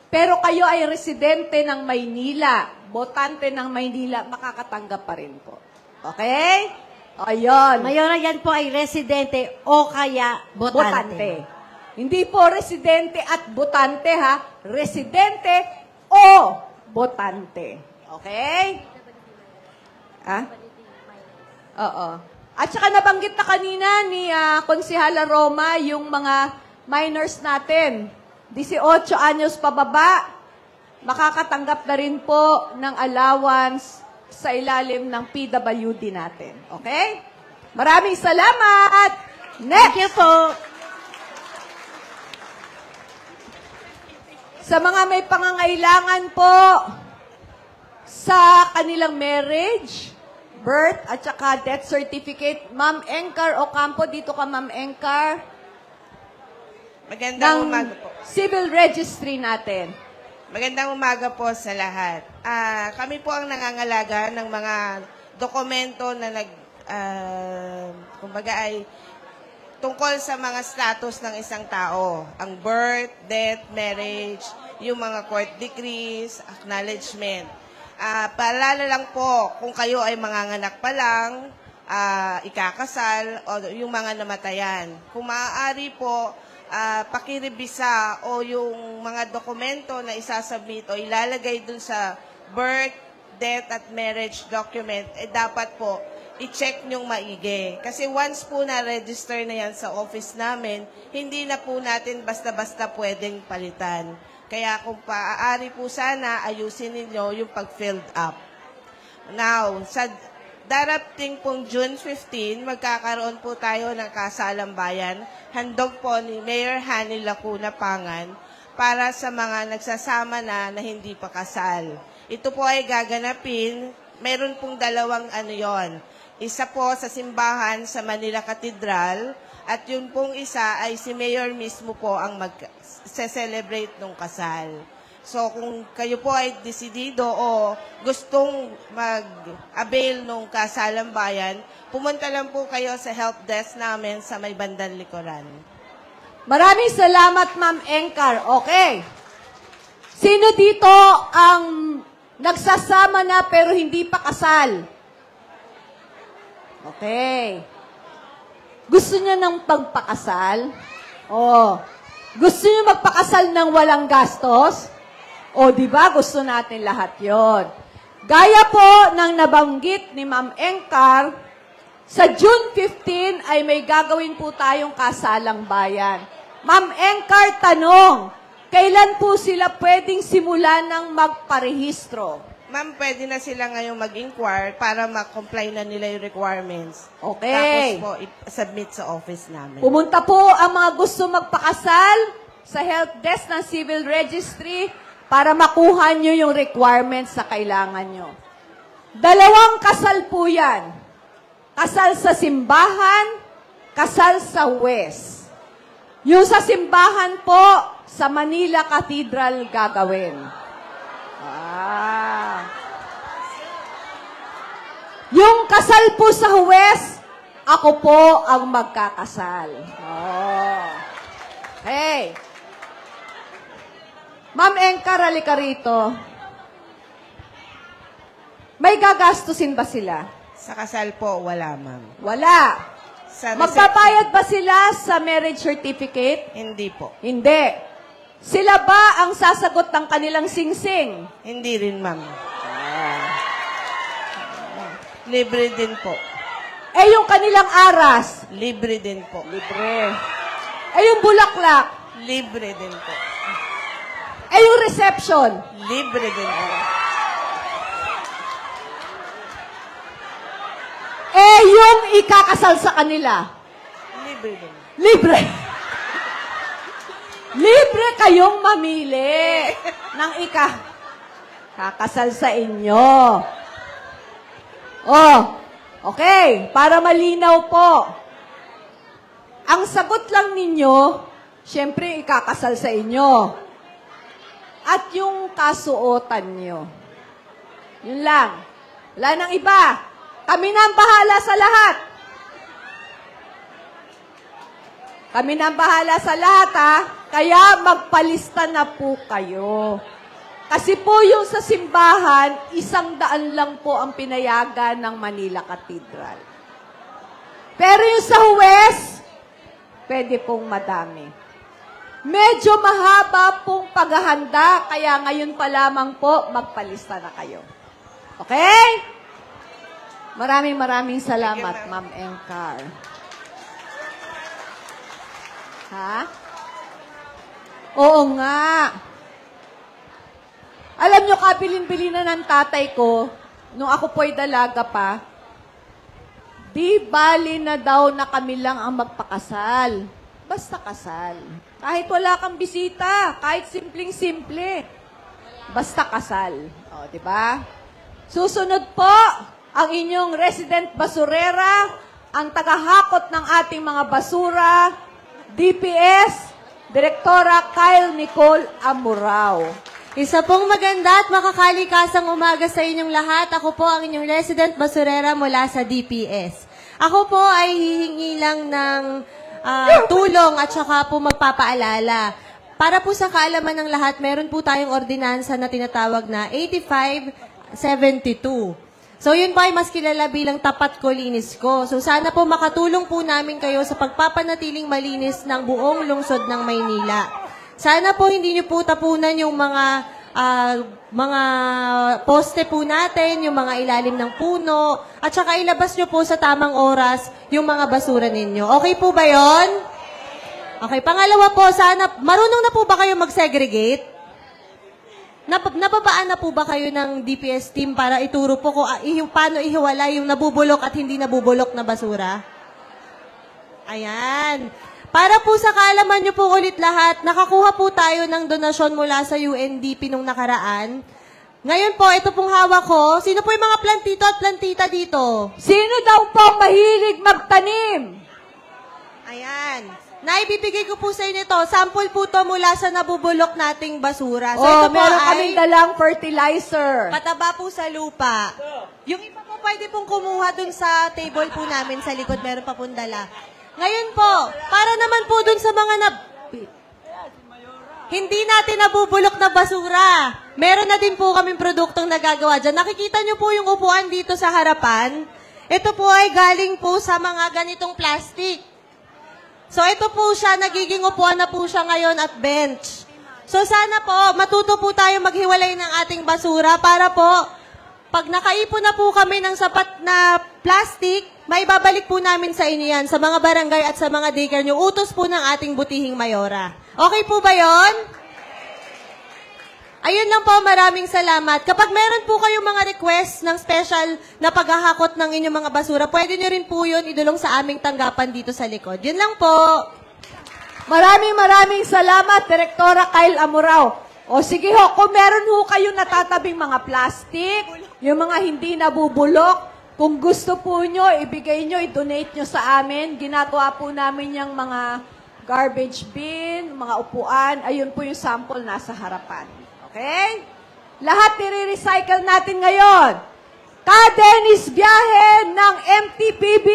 pero kayo ay residente ng Maynila, botante ng Maynila, makakatanggap pa rin po. Okay? Ayun. Mayora, yan po ay residente o kaya botante. Hindi po residente at botante ha. Residente o botante. Okay? Oo. At saka nabanggit na kanina ni Konsihala Roma yung mga minors natin. 18 anyos pababa, makakatanggap na rin po ng allowance sa ilalim ng PWD natin. Okay? Maraming salamat! Next! Thank you po. Sa mga may pangangailangan po sa kanilang marriage, birth, at saka death certificate, Ma'am Engcar Ocampo, dito ka Ma'am Engcar. Magandang umaga po. Civil registry natin. Magandang umaga po sa lahat. Kami po ang nangangalaga ng mga dokumento na kumbaga ay tungkol sa mga status ng isang tao. Ang birth, death, marriage, yung mga court decrees, acknowledgement. Paalala lang po, kung kayo ay manganganak pa lang, ikakasal, o yung mga namatayan. Kung maaari po, pakiribisa o yung mga dokumento na isasubmit o ilalagay dun sa birth, death at marriage document, dapat po i-check nyong maigi. Kasi once po na-register na yan sa office namin, hindi na po natin basta-basta pwedeng palitan. Kaya kung maaari po sana, ayusin ninyo yung pag-filled up. Now, sa darating pong June 15, magkakaroon po tayo ng kasalang bayan. Handog po ni Mayor Hani Lacuna Pangan para sa mga nagsasama na hindi pa kasal. Ito po ay gaganapin, meron pong dalawang yon. Isa po sa simbahan sa Manila Cathedral at yun pong isa ay si Mayor mismo po ang mag-celebrate ng kasal. So, kung kayo po ay desidido o gustong mag-avail ng kasalang bayan, pumunta lang po kayo sa help desk namin sa may bandang likuran. Maraming salamat, Ma'am Engcar. Okay. Sino dito ang nagsasama na pero hindi pa kasal? Okay. Gusto niyo ng pagpakasal? Gusto niyo magpakasal ng walang gastos? Di ba? Gusto natin lahat yon. Gaya po ng nabanggit ni Ma'am Engcar, sa June 15 ay may gagawin po tayong kasalang bayan. Ma'am Engcar, tanong, kailan po sila pwedeng simulan ng magparehistro? Ma'am, pwede na sila ngayong mag-inquire para ma-comply na nila yung requirements. Okay. Tapos po, i-submit sa office namin. Pumunta po ang mga gusto magpakasal sa help desk ng Civil Registry para makuha nyo yung requirements na kailangan nyo. 2 kasal po yan. Kasal sa simbahan, kasal sa West. Yung sa simbahan po, sa Manila Cathedral gagawin. Yung kasal po sa West, ako po ang magkakasal. Hey! Ma'am Engcar, halika rito. May gagastusin ba sila? Sa kasal po, wala, ma'am. Wala. Sa Magbabayad ba sila sa marriage certificate? Hindi po. Hindi. Sila ba ang sasagot ng kanilang singsing? Hindi rin, ma'am. Libre din po. Eh, yung kanilang aras? Libre din po. Libre. Eh, yung bulaklak? Libre din po. Eh, yung reception? Libre din po. Eh, yung ikakasal sa kanila? Libre din. Libre. Libre kayong mamili ng kakasal sa inyo. Oh, okay. Para malinaw po. Ang sagot lang ninyo, syempre ikakasal sa inyo. At yung kasuotan nyo. Yun lang. Wala nang iba. Kami na ang bahala sa lahat. Kami na ang bahala sa lahat, ha? Kaya magpalista na po kayo. Kasi po yung sa simbahan, 100 lang po ang pinayagan ng Manila Cathedral. Pero yung sa West, pwede pong madami. Medyo mahaba pong paghahanda, kaya ngayon pa lamang po, magpalista na kayo. Okay? Maraming salamat, Ma'am Engcar. Ha? Oo nga. Alam nyo, kabilin-bilin na ng tatay ko, nung ako po'y dalaga pa, di bali na daw na kami lang ang magpakasal. Basta kasal. Kahit wala kang bisita, kahit simpleng-simple. Basta kasal. O, di ba? Susunod po, ang inyong resident basurera, ang tagahakot ng ating mga basura, DPS, Direktora Kyle Nicole Amurao. Isa pong maganda at makakalikasang umaga sa inyong lahat. Ako po ang inyong resident basurera mula sa DPS. Ako po ay hihingi lang ng tulong at saka po magpapaalala. Para po sa kaalaman ng lahat, meron po tayong ordinansa na tinatawag na 8572. So, yun po ay mas kilala bilang tapat ko, linis ko. So, sana po makatulong po namin kayo sa pagpapanatiling malinis ng buong lungsod ng Maynila. Sana po hindi nyo po tapunan yung mga poste po natin, yung mga ilalim ng puno, at saka ilabas nyo po sa tamang oras yung mga basura ninyo. Okay po ba yon? Okay, pangalawa po, sana, marunong na po ba kayo mag-segregate? Napabaan na po ba kayo ng DPS team para ituro po kung paano ihiwala yung nabubulok at hindi nabubulok na basura? Ayan. Para po sa kaalaman nyo po ulit lahat, nakakuha po tayo ng donasyon mula sa UNDP nung nakaraan. Ngayon po, ito pong hawak ko. Sino po yung mga plantito at plantita dito? Sino daw po mahilig magtanim? Ayan. Naibibigay ko po sa inyo ito. Sample po to mula sa nabubulok nating basura. So, ito po meron kaming dalang fertilizer. Pataba po sa lupa. Yung iba po pwede pong kumuha dun sa table po namin sa likod. Meron pa pong dala. Ngayon po, para naman po dun sa mga hindi natin nabubulok na basura. Meron na din po kaming produktong nagagawa dyan. Nakikita nyo po yung upuan dito sa harapan. Ito po ay galing po sa mga ganitong plastic. So, ito po siya, nagiging upuan na po siya ngayon at bench. So, sana po, matuto po tayo maghiwalay ng ating basura para po pag nakaipon na po kami ng sapat na plastic, may babalik po namin sa inyo yan, sa mga barangay at sa mga daycare nyo. Utos po ng ating butihing mayora. Okay po ba yon? Ayun lang po, maraming salamat. Kapag meron po kayong mga request ng special na paghahakot ng inyong mga basura, pwede nyo rin po yun idulong sa aming tanggapan dito sa likod. Yun lang po. Maraming salamat, Direktora Kyle Amurao. O sige ho, kung meron ho kayong natatabing mga plastic, yung mga hindi nabubulok, kung gusto po nyo, ibigay nyo, i-donate nyo sa amin. Ginagawa po namin yung mga garbage bin, mga upuan. Ayun po yung sample nasa harapan. Okay? Lahat i-recycle natin ngayon. Ka-Dennis Biyahe ng MTPB.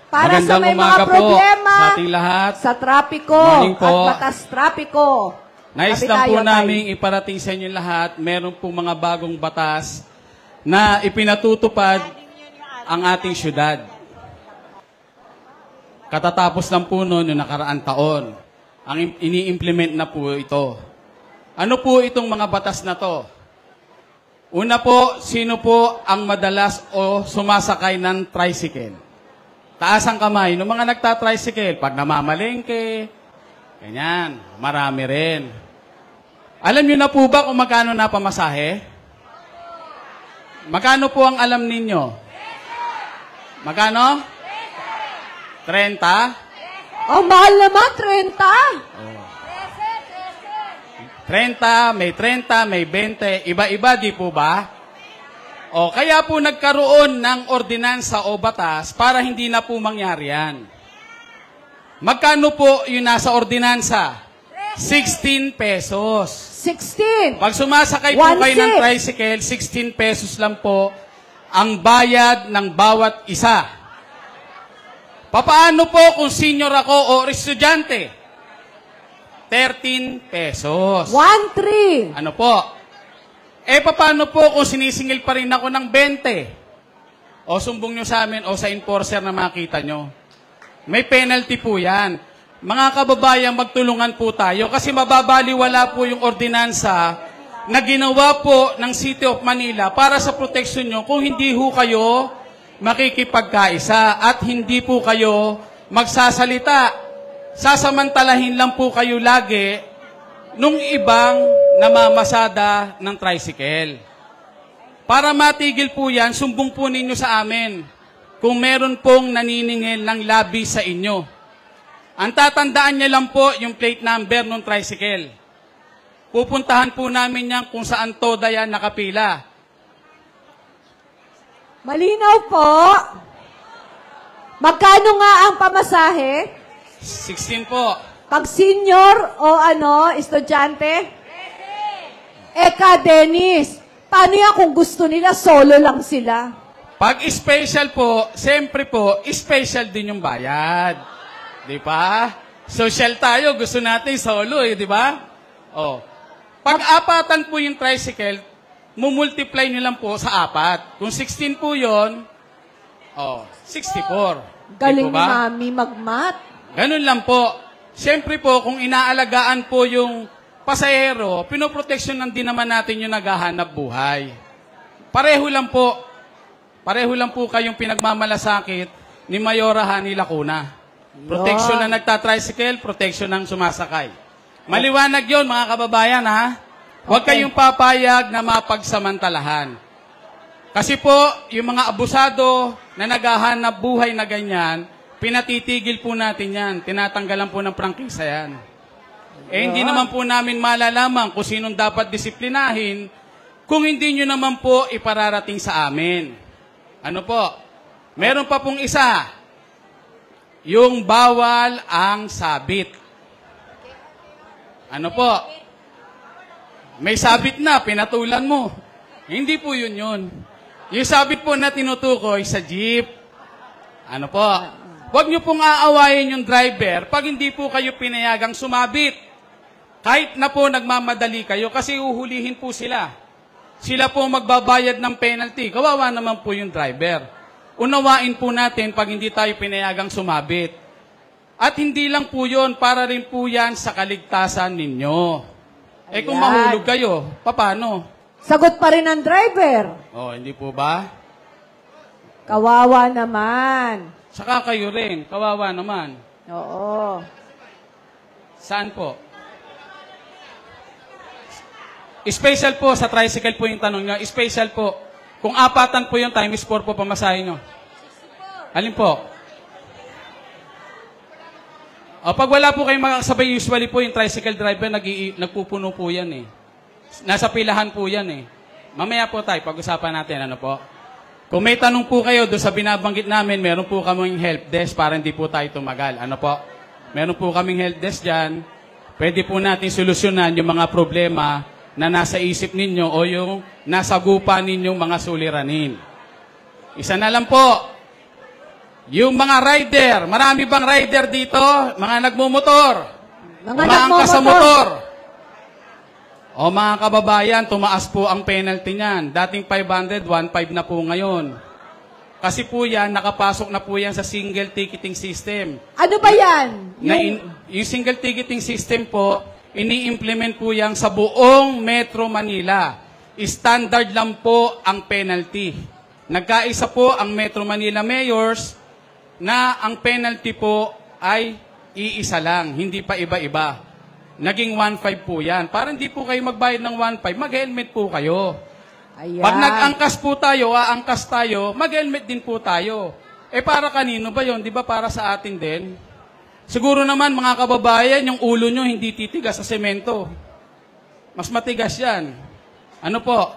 Para sa may mga problema sa ating lahat. Sa trapiko at batas trapiko. Nais lang po namin iparating sa inyo lahat, meron po mga bagong batas na ipinatutupad ang ating syudad. Katatapos lang po noon yung nakaraang taon. Ang ini-implement na po ito. Ano po itong mga batas na to? Una po, sino po ang madalas o sumasakay ng tricycle? Taas ang kamay ng mga nagta-tricycle. Pag namamalengke, ganyan, marami rin. Alam niyo na po ba kung magkano na pamasahe? Magkano po ang alam ninyo? Magkano? 30? Oh, mahal naman, 30. 30, may 30, may 20, iba-iba, di po ba? O, kaya po nagkaroon ng ordinansa o batas para hindi na po mangyari yan. Magkano po yung nasa ordinansa? 16 pesos. 16? Pag sumasakay po kayo ng tricycle, 16 pesos lang po ang bayad ng bawat isa. Papaano po kung senior ako o estudyante? 13 pesos. 1-3. Ano po? Paano po kung sinisingil pa rin ako ng 20? O sumbong nyo sa amin o sa enforcer na makita nyo. May penalty po yan. Mga kababayan, magtulungan po tayo kasi mababaliwala po yung ordinansa na ginawa po ng City of Manila para sa proteksyon nyo kung hindi ho kayo makikipagkaisa at hindi po kayo magsasalita. Sasamantalahin lang po kayo lagi nung ibang namamasada ng tricycle. Para matigil po yan, sumbong po ninyo sa amin kung meron pong naniningil ng labi sa inyo. Ang tatandaan niya lang po yung plate number ng tricycle. Pupuntahan po namin yan kung saan toda yan nakapila. Malinaw po. Magkano nga ang pamasahe? 16 po. Pag senior o estudyante? Ka-Dennis, paano yan kung gusto nila, solo lang sila? Pag special po, siyempre po, special din yung bayad. Di ba? Social tayo, gusto natin solo di ba? Pag-apatan po yung tricycle, mumultiply nyo lang po sa 4. Kung 16 po yun, 64. Galing ni Mami magmat. Ganun lang po. Siyempre po, kung inaalagaan po yung pasahero, pinoproteksyonan din naman natin yung naghahanap buhay. Pareho lang po. Pareho lang po kayong pinagmamalasakit ni Mayora Hani Lacuna. Proteksyon na nagtatricycle, proteksyon ng sumasakay. Maliwanag yon mga kababayan ha. Huwag kayong papayag na mapagsamantalahan. Kasi po, yung mga abusado na naghahanap buhay na ganyan, pinatitigil po natin yan. Tinatanggalan po ng prangkisa yan. Hindi naman po namin malalaman kung sinong dapat disiplinahin kung hindi nyo naman po ipararating sa amin. Ano po? Meron pa pong isa. Yung bawal ang sabit. Ano po? May sabit na, pinatulan mo. Hindi po yun. Yung sabit po na tinutukoy sa jeep. Ano po? Huwag nyo pong aawayin yung driver pag hindi po kayo pinayagang sumabit. Kahit na po nagmamadali kayo kasi uhulihin po sila. Sila po magbabayad ng penalty. Kawawa naman po yung driver. Unawain po natin pag hindi tayo pinayagang sumabit. At hindi lang po yun, para rin po yan sa kaligtasan ninyo. Kung mahulog kayo, paano? Sagot pa rin ang driver. Oh, hindi po ba? Kawawa naman. Saka kayo rin, kawawa naman. Oo. Saan po? Special po, sa tricycle po yung tanong nyo. Special po. Kung apatan po yung times 4 po pamasahin nyo. Alin po? O, pag wala po kayong makakasabay, usually po yung tricycle driver, nagpupuno po yan eh. Nasa pilahan po yan eh. Mamaya po tayo, pag-usapan natin, ano po? Kung may tanong po kayo doon sa binabanggit namin, meron po kaming help desk para hindi po tayo tumagal. Ano po? Meron po kaming help desk dyan. Pwede po natin solusyonan yung mga problema na nasa isip ninyo o yung nasa gupa ninyong mga suliranin. Isa na lang po. Yung mga rider, marami bang rider dito? Mga nagmumotor. Umaangkas sa motor. O mga kababayan, tumaas po ang penalty niyan. Dating 500, 1.5 na po ngayon. Kasi po yan, nakapasok na po yan sa single ticketing system. Ano ba yan? Yung single ticketing system po, ini-implement po yan sa buong Metro Manila. Standard lang po ang penalty. Nagkaisa po ang Metro Manila mayors na ang penalty po ay iisa lang, hindi pa iba-iba. Naging 1.5 po yan. Para hindi po kayo magbayad ng 1.5, mag-helmet po kayo. Ayan. Pag nag-angkas po tayo, aangkas tayo, mag-helmet din po tayo. Eh para kanino ba yon? Di ba para sa atin din? Siguro naman mga kababayan, yung ulo nyo hindi titigas sa semento. Mas matigas yan. Ano po?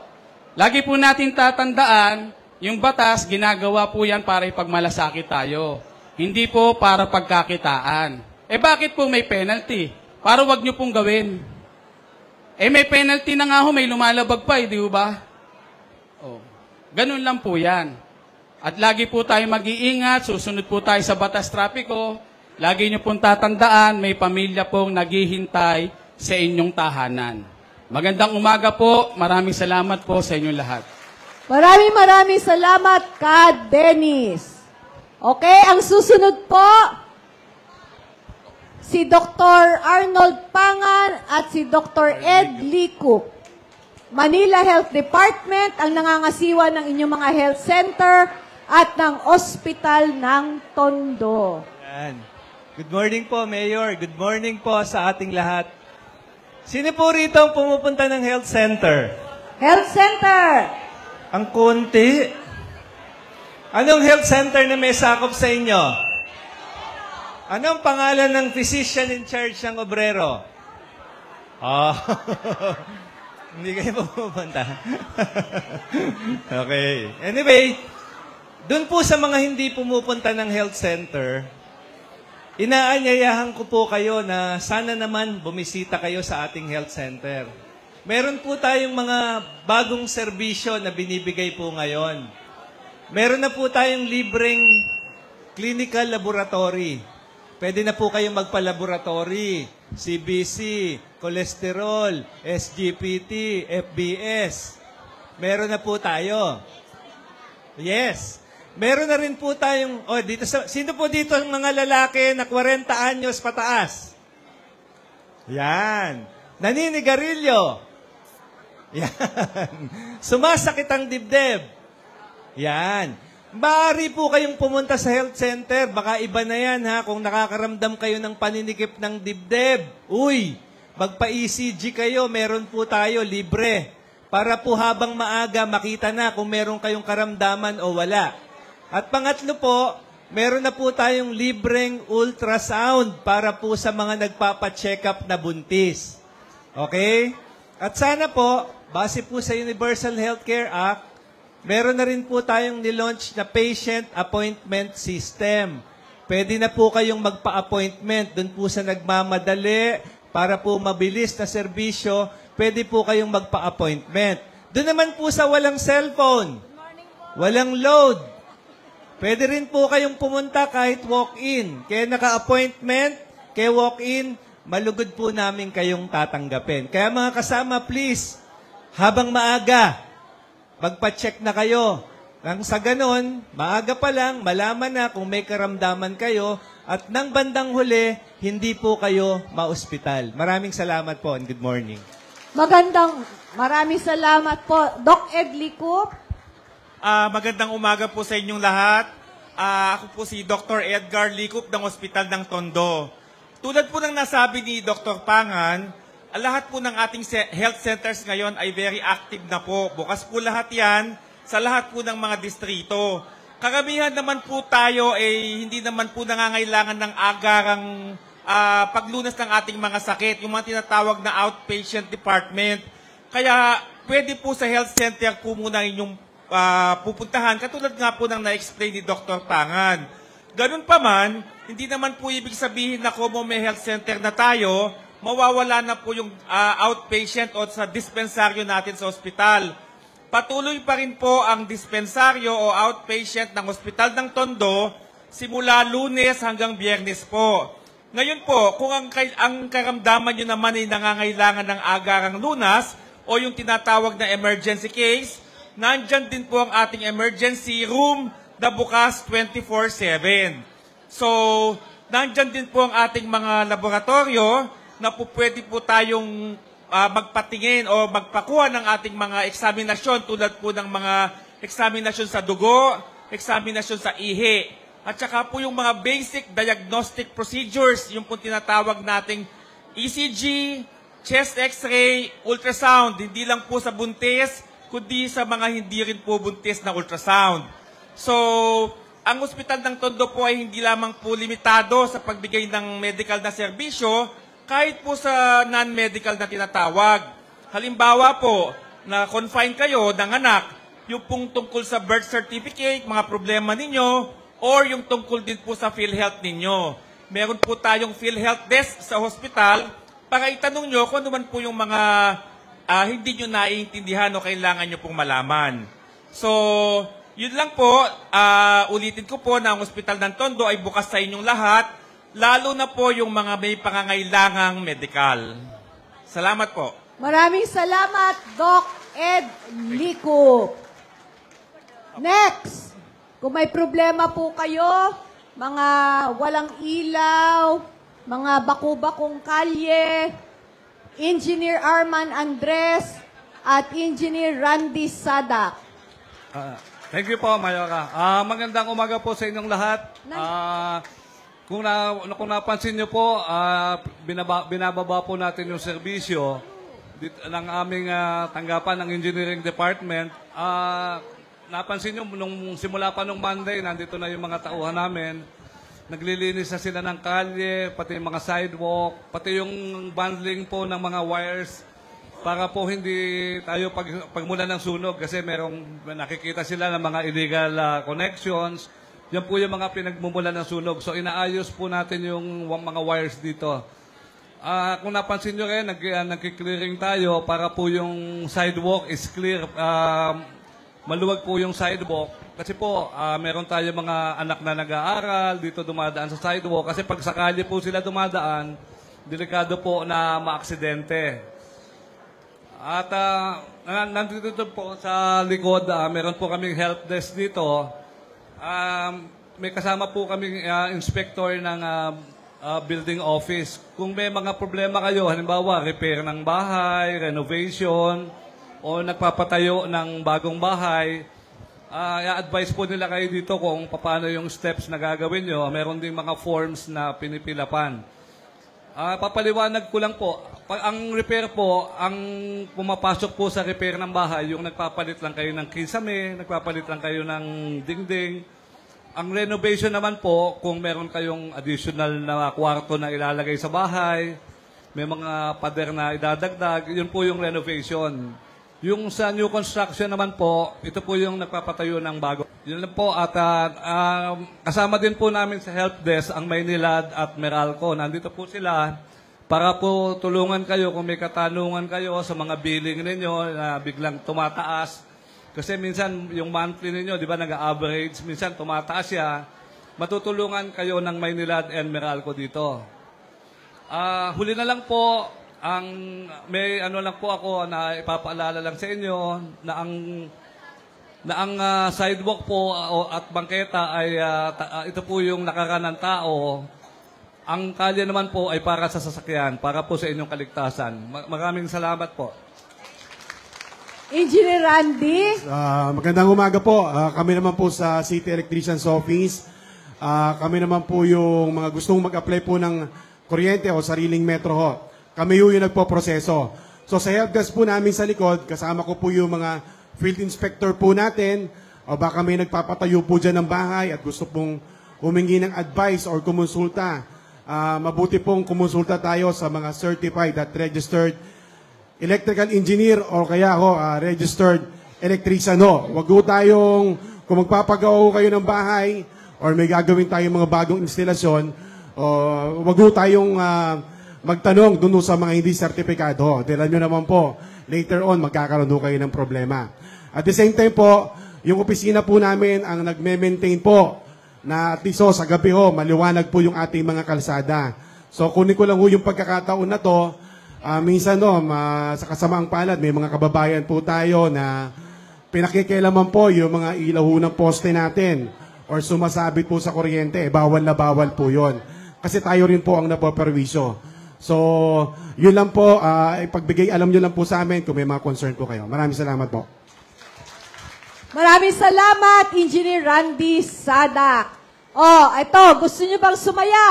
Lagi po natin tatandaan, yung batas, ginagawa po yan para ipagmalasakit tayo. Hindi po para pagkakitaan. Eh bakit po may penalty? Para wag nyo pong gawin. Eh may penalty na nga ho, may lumalabag pa di ba? Oh. Ganun lang po yan. At lagi po tayo mag-iingat, susunod po tayo sa batas trapiko. Lagi nyo pong tatandaan, may pamilya pong naghihintay sa inyong tahanan. Magandang umaga po. Maraming salamat po sa inyong lahat. Maraming salamat, Ka Dennis. Okay, ang susunod po, si Dr. Arnold Pangan at si Dr. Ed Lico. Manila Health Department ang nangangasiwa ng inyong mga health center at ng Ospital ng Tondo. Yan. Good morning po, Mayor. Good morning po sa ating lahat. Sino po rito ang pumupunta ng health center? Health center! Ang konti. Anong health center na may sakop sa inyo? Anong pangalan ng physician in charge ng obrero? Oh. Hindi kayo pupunta. Okay. Anyway, dun po sa mga hindi pumupunta ng health center, inaanyayahan ko po kayo na sana naman bumisita kayo sa ating health center. Meron po tayong mga bagong serbisyo na binibigay po ngayon. Meron na po tayong libreng clinical laboratory. Pwede na po kayong magpa-laboratory, CBC, cholesterol, SGPT, FBS. Meron na po tayo. Yes. Meron na rin po tayong, sino po dito ang mga lalaki na 40 anyos pataas? Yan. Naninigarilyo. Yan. Sumasakit ang dibdib. Yan. Maaari po kayong pumunta sa health center. Baka iba na yan ha, kung nakakaramdam kayo ng paninikip ng dibdib. Uy, magpa-ECG kayo, meron po tayo, libre. Para po habang maaga, makita na kung meron kayong karamdaman o wala. At pangatlo po, meron na po tayong libreng ultrasound para po sa mga nagpapacheck up na buntis. Okay? At sana po, base po sa Universal Healthcare Act, meron na rin po tayong nilaunch na patient appointment system. Pwede na po kayong magpa-appointment dun po sa nagmamadali para po mabilis na serbisyo. Pwede po kayong magpa-appointment. Doon naman po sa walang cellphone, walang load. Pwede rin po kayong pumunta kahit walk-in. Kaya naka-appointment, kaya walk-in, malugod po namin kayong tatanggapin. Kaya mga kasama, please, habang maaga, magpa-check na kayo. Nang sa ganon, maaga pa lang, malaman na kung may karamdaman kayo at nang bandang huli, hindi po kayo ma-ospital. Maraming salamat po and good morning. Maraming salamat po. Doc Ed Lico, Magandang umaga po sa inyong lahat. Ako po si Dr. Edgar Licup ng Ospital ng Tondo. Tulad po ng nasabi ni Dr. Pangan, lahat po ng ating health centers ngayon ay very active na po. Bukas po lahat yan sa lahat po ng mga distrito. Karamihan naman po tayo hindi naman po nangangailangan ng agarang paglunas ng ating mga sakit, yung mga tinatawag na outpatient department. Kaya pwede po sa health center po muna inyong pupuntahan, katulad nga po ng na-explain ni Dr. Pangan. Ganun pa man, hindi naman po ibig sabihin na kung may health center na tayo, mawawala na po yung outpatient o sa dispensaryo natin sa ospital. Patuloy pa rin po ang dispensaryo o outpatient ng Ospital ng Tondo simula Lunes hanggang Biyernes po. Ngayon po, kung ang karamdaman nyo naman ay nangangailangan ng agarang lunas o yung tinatawag na emergency case, nandyan din po ang ating emergency room na bukas 24/7. So, nandyan din po ang ating mga laboratorio na po pwede po tayong magpatingin o magpakuha ng ating mga eksaminasyon tulad po ng mga eksaminasyon sa dugo, eksaminasyon sa ihi. At saka po yung mga basic diagnostic procedures, yung po tinatawag nating ECG, chest x-ray, ultrasound, hindi lang po sa buntis, kundi sa mga hindi rin po buntis na ultrasound. So, ang Ospital ng Tondo po ay hindi lamang po limitado sa pagbigay ng medical na serbisyo, kahit po sa non-medical na tinatawag. Halimbawa po, na confine kayo ng anak, yung pong tungkol sa birth certificate, mga problema ninyo, or yung tungkol din po sa PhilHealth ninyo. Meron po tayong PhilHealth desk sa hospital para itanong nyo kung ano man po yung mga hindi nyo naiintindihan o kailangan nyo pong malaman. So, yun lang po. Ulitin ko po na ang Ospital ng Tondo ay bukas sa inyong lahat, lalo na po yung mga may pangangailangang medical. Salamat po. Maraming salamat, Doc Ed Licup. Next, kung may problema po kayo, mga walang ilaw, mga baku-bakong kalye, Engineer Arman Andres at Engineer Randy Sadak. Thank you po, Mayora. Magandang umaga po sa inyong lahat. Kung napansin niyo po, binababa po natin yung serbisyo ng aming tanggapan ng Engineering Department. Napansin niyo, nung simula pa nung Monday, nandito na yung mga tauhan namin. Naglilinis na sila ng kalye, pati yung mga sidewalk, pati yung bundling po ng mga wires para po hindi tayo pagmula ng sunog kasi nakikita sila ng mga illegal connections. Yan po yung mga pinagmumula ng sunog. So inaayos po natin yung mga wires dito. Kung napansin nyo rin, nagki-clearing tayo para po yung sidewalk is clear. Maluwag po yung sidewalk. Kasi po, meron tayo mga anak na nag-aaral, dito dumadaan sa sidewalk. Kasi pag sakali po sila dumadaan, delikado po na maaksidente. At nandito po sa likod, meron po kaming help desk dito. May kasama po kaming inspector ng building office. Kung may mga problema kayo, halimbawa, repair ng bahay, renovation, o nagpapatayo ng bagong bahay, i-advise po nila kayo dito kung paano yung steps na gagawin nyo. Meron din mga forms na pinipilapan. Papaliwanag ko lang po, ang repair po, ang pumapasok po sa repair ng bahay, yung nagpapalit lang kayo ng kisame, nagpapalit lang kayo ng dingding. Ang renovation naman po, kung meron kayong additional na kwarto na ilalagay sa bahay, may mga pader na idadagdag, yun po yung renovation. Yung sa new construction naman po, ito po yung nagpapatayo ng bago. Yun lang po at kasama din po namin sa help desk ang Maynilad at Meralco. Nandito po sila para po tulungan kayo kung may katanungan kayo sa mga billing ninyo na biglang tumataas. Kasi minsan yung monthly ninyo, di ba, nag-average, minsan tumataas siya. Matutulungan kayo ng Maynilad and Meralco dito. Huli na lang po, may ano lang po ako na ipapaalala lang sa inyo na ang sidewalk po at bangketa ay ito po yung nakaraan ng tao. Ang kalye naman po ay para sa sasakyan, para po sa inyong kaligtasan. Maraming salamat po. Engineer Randy. Magandang umaga po. Kami naman po sa City Electrician's Office. Kami naman po yung mga gustong mag-apply po ng kuryente o sariling metro ho. Kami yung nagpo-proseso. So sa helpdesk po namin sa likod, kasama ko po yung mga field inspector po natin o baka may nagpapatayo po dyan ng bahay at gusto pong humingi ng advice or kumonsulta. Mabuti pong kumonsulta tayo sa mga certified at registered electrical engineer o kaya registered electrician ho. Wag ho tayong, kung magpapagawa kayo ng bahay or may gagawin tayong mga bagong instalasyon, wag ho tayong magtanong dun sa mga hindi sertipikado. Dahil nyo naman po, later on, magkakaroon ho kayo ng problema. At the same time po, yung opisina po namin ang nagme-maintain po na at least sa gabi ho, maliwanag po yung ating mga kalsada. So kunin ko lang ho yung pagkakataon na to. Minsan sa kasamaang palad, may mga kababayan po tayo na pinakikialaman po yung mga ilaw ng poste natin or sumasabit po sa kuryente. Bawal na bawal po yon. Kasi tayo rin po ang napoperwisyo. So, yun lang po. Ipagbigay alam nyo lang po sa amin kung may mga concern po kayo. Maraming salamat po. Maraming salamat, Engineer Randy Sadak. Ito, gusto nyo bang sumaya?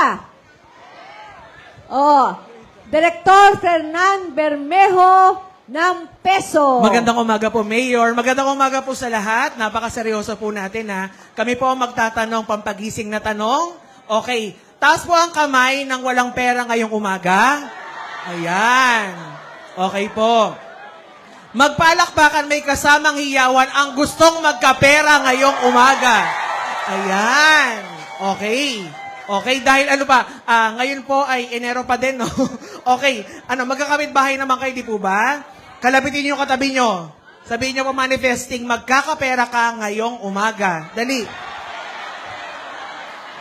Director Fernan Bermejo ng Peso. Magandang umaga po, Mayor. Magandang umaga po sa lahat. Napakaseryoso po natin, ha. Kami po ang magtatanong, pampagising na tanong. Okay. Taas po ang kamay ng walang pera ngayong umaga. Ayan. Okay po. Magpalakpakan, may kasamang hiyawan ang gustong magkapera ngayong umaga. Ayan. Okay. Okay, dahil ngayon po ay Enero pa din, no? Okay, magkakapit bahay naman kayo, di po ba? Kalapitin niyo yung katabi niyo. Sabihin niyo po manifesting, magkakapera ka ngayong umaga. Dali.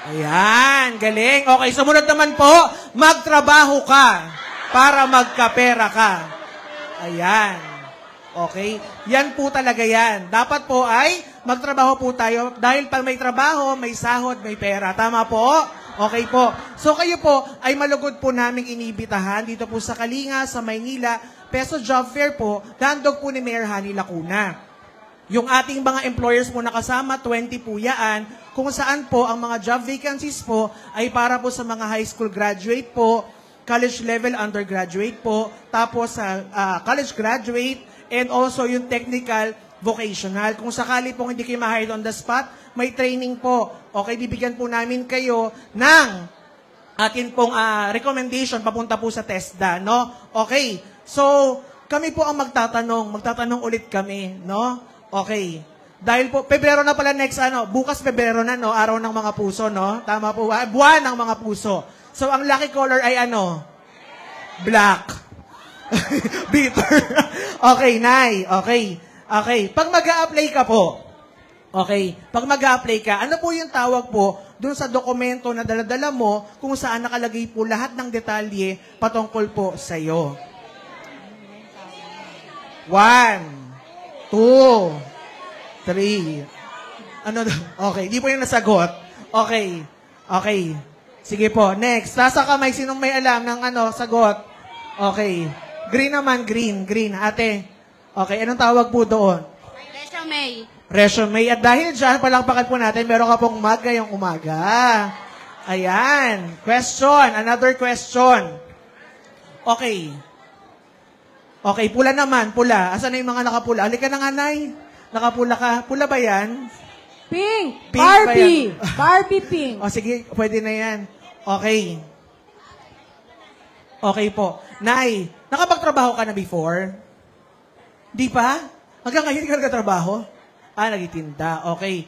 Ayan, galing. Okay, sumunod naman po, magtrabaho ka para magkapera ka. Ayan. Okay, yan po talaga yan. Dapat po ay magtrabaho po tayo dahil pag may trabaho, may sahod, may pera. Tama po? Okay po. So kayo po ay malugod po naming inibitahan dito po sa Kalinga, sa Maynila, Peso Job Fair po, handog po ni Mayor Hani Lacuna. Yung ating mga employers po nakasama, 20 po yan, kung saan po ang mga job vacancies po ay para po sa mga high school graduate po, college level undergraduate po, tapos sa college graduate, and also yung technical vocational. Kung sakali pong hindi kayo ma-hired on the spot, may training po. Okay, bibigyan po namin kayo ng atin pong recommendation papunta po sa TESDA, no? Okay, so kami po ang magtatanong ulit kami, no? Okay, dahil po, Pebrero na pala next, bukas Pebrero na, no? Araw ng mga puso, no? Tama po, buwan ng mga puso. So, ang lucky color ay Black. Bitter. Okay, Nay. Okay. Okay. Pag mag-a-apply ka po, okay, pag mag-a-apply ka, ano po yung tawag po dun sa dokumento na daladala mo kung saan nakalagay po lahat ng detalye patungkol po sa iyo? 1, 2, 3. Okay, di po yung nasagot. Okay. Okay. Sige po, next. Nasa kamay, sinong may alam ng sagot? Okay. Green naman, green. Ate. Okay, anong tawag po doon? Resume. Resume. At dahil dyan, palakpakan po natin, meron ka pong ngayong umaga. Ayan. Question. Another question. Okay. Okay, pula naman. Pula. Asan na yung mga nakapula? Halika na nga, Nay. Nakapula ka. Pula ba yan? Pink. Barbie. Barbie pink. O sige, pwede na yan. Okay. Okay po. Nay, nakapagtrabaho ka na before? Di pa? Hanggang ngayon hindi ka nagtatrabaho? Nagtitinda. Okay.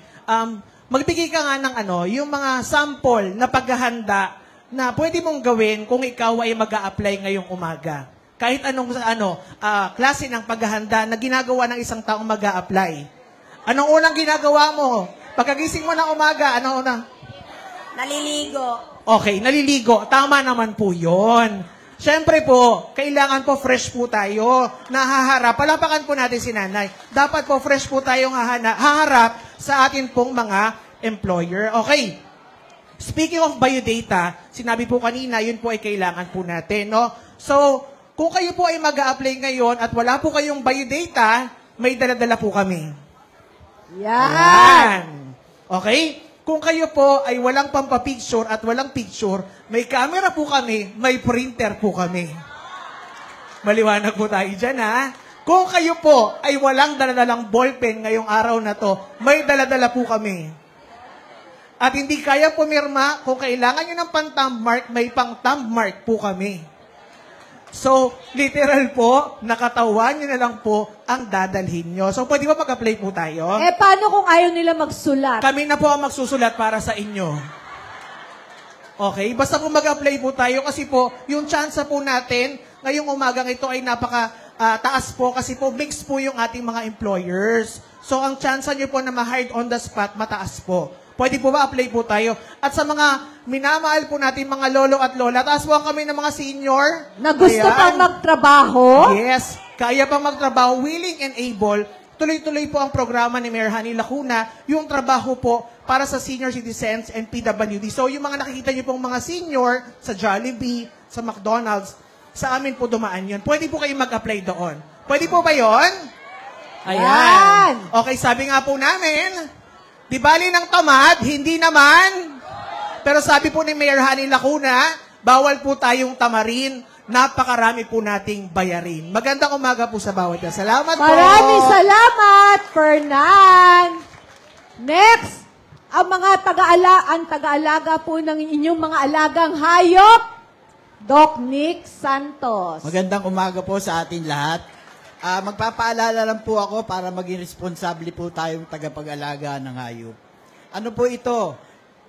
Magbigay ka nga ng yung mga sample na paghahanda na pwede mong gawin kung ikaw ay mag-a-apply ngayong umaga. Kahit anong klase ng paghahanda na ginagawa ng isang taong mag-a-apply. Anong unang ginagawa mo? Pagkagising mo ng umaga, anong unang? Naliligo. Okay, naliligo. Tama naman po yun. Siyempre po, kailangan po fresh po tayo na haharap. Palapakan po natin si Nanay. Dapat po fresh po tayong haharap sa atin pong mga employer. Okay. Speaking of biodata, sinabi po kanina, yun po ay kailangan po natin, no? So, kung kayo po ay mag-a-apply ngayon at wala po kayong biodata, may dala-dala po kami. Yan! Okay? Kung kayo po ay walang pampapicture at walang picture, may camera po kami, may printer po kami. Maliwanag po tayo dyan, ha? Kung kayo po ay walang daladalang ballpen ngayong araw na to, may daladala po kami. At hindi kaya pumirma, kung kailangan nyo ng pang-thumb mark, may pang-thumb mark po kami. So, literal po, nakatawan nyo na lang po ang dadalhin nyo. So, pwede ba mag-apply po tayo? Eh, paano kung ayaw nila magsulat? Kami na po ang magsusulat para sa inyo. Okay? Basta po mag-apply po tayo kasi po, yung chance po natin, ngayong umagang ito ay taas po kasi po mix po yung ating mga employers. So, ang chance nyo po na ma-hired on the spot, mataas po. Pwede po ba apply po tayo? At sa mga minamahal po natin mga lolo at lola, taas po kami ng mga senior. Na gusto pang magtrabaho? Yes. Kaya pang magtrabaho, willing and able. Tuloy-tuloy po ang programa ni Mayor Hani Lacuna, yung trabaho po para sa senior citizens and PWD. So, yung mga nakikita niyo pong mga senior sa Jollibee, sa McDonald's, sa amin po dumaan yun. Pwede po kayo mag-apply doon. Pwede po ba yun? Ayan. Okay, sabi nga po namin, di bali ng tamad, hindi naman. Pero sabi po ni Mayor Hani Lacuna, bawal po tayong tamarin. Napakarami po nating bayarin. Magandang umaga po sa bawat isa. Salamat po. Maraming salamat, Fernan. Next, ang mga taga-alaga po ng inyong mga alagang hayop, Doc Nick Santos. Magandang umaga po sa atin lahat. Magpapaalala lang po ako para maging responsable po tayong tagapag-alaga ng hayop. Ano po ito?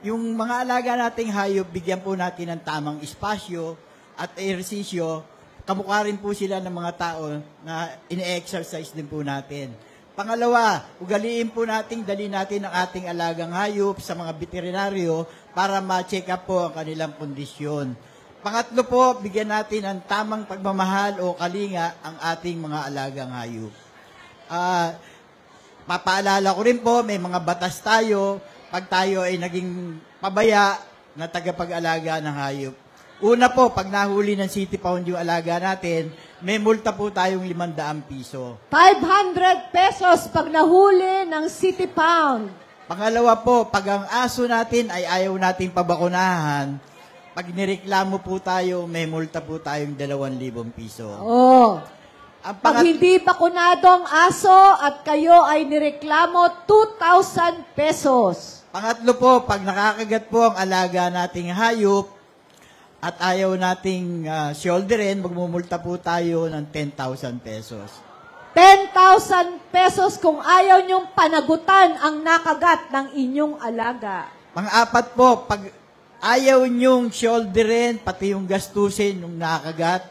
Yung mga alaga nating hayop, bigyan po natin ng tamang espasyo at ehersisyo. Kamukha rin po sila ng mga tao na ine-exercise din po natin. Pangalawa, ugaliin po natin, dali natin ang ating alagang hayop sa mga veterinaryo para ma-check up po ang kanilang kondisyon. Pangatlo po, bigyan natin ng tamang pagmamahal o kalinga ang ating mga alagang hayop. Papaalala ko rin po, may mga batas tayo pag tayo ay naging pabaya na tagapag-alaga ng hayop. Una po, pag nahuli ng City Pound yung alaga natin, may multa po tayong 500 piso. 500 pesos pag nahuli ng City Pound. Pangalawa po, pag ang aso natin ay ayaw nating pabakunahan, pag nireklamo po tayo, may multa po tayong 2,000 piso. Oh. Pag hindi bakunado ang aso at kayo ay nireklamo, 2,000 pesos. Pangatlo po, pag nakakagat po ang alaga nating hayop at ayaw nating shoulderin, magmumulta po tayo ng 10,000 pesos. 10,000 pesos kung ayaw niyong panagutan ang nakagat ng inyong alaga. Pang-apat po, pag ayaw niyong shoulderin, pati yung gastusin yung nakagat,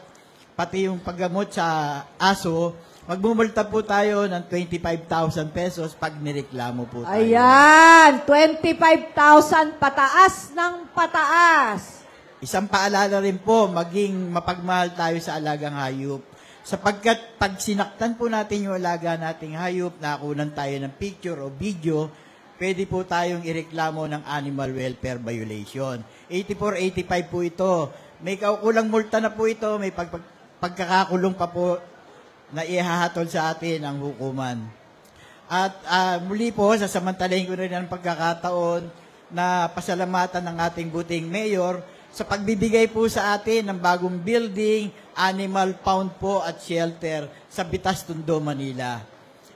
pati yung paggamot sa aso, magmumulta po tayo ng 25,000 pesos pag nireklamo po tayo. Ayan, 25,000 pataas ng pataas. Isang paalala rin po, maging mapagmahal tayo sa alagang hayop. Sapagkat pag sinaktan po natin yung alaga nating hayop, nakunan tayo ng picture o video, pwede po tayong ireklamo ng animal welfare violation. 84-85 po ito. May kaukulang multa na po ito, may pagkakakulong pa po na ihahatol sa atin ang hukuman. At muli po, sasamantalahin ko rin ang pagkakataon na pasalamatan ng ating buting mayor sa pagbibigay po sa atin ng bagong building, animal pound po at shelter sa Bitas, Tondo, Manila.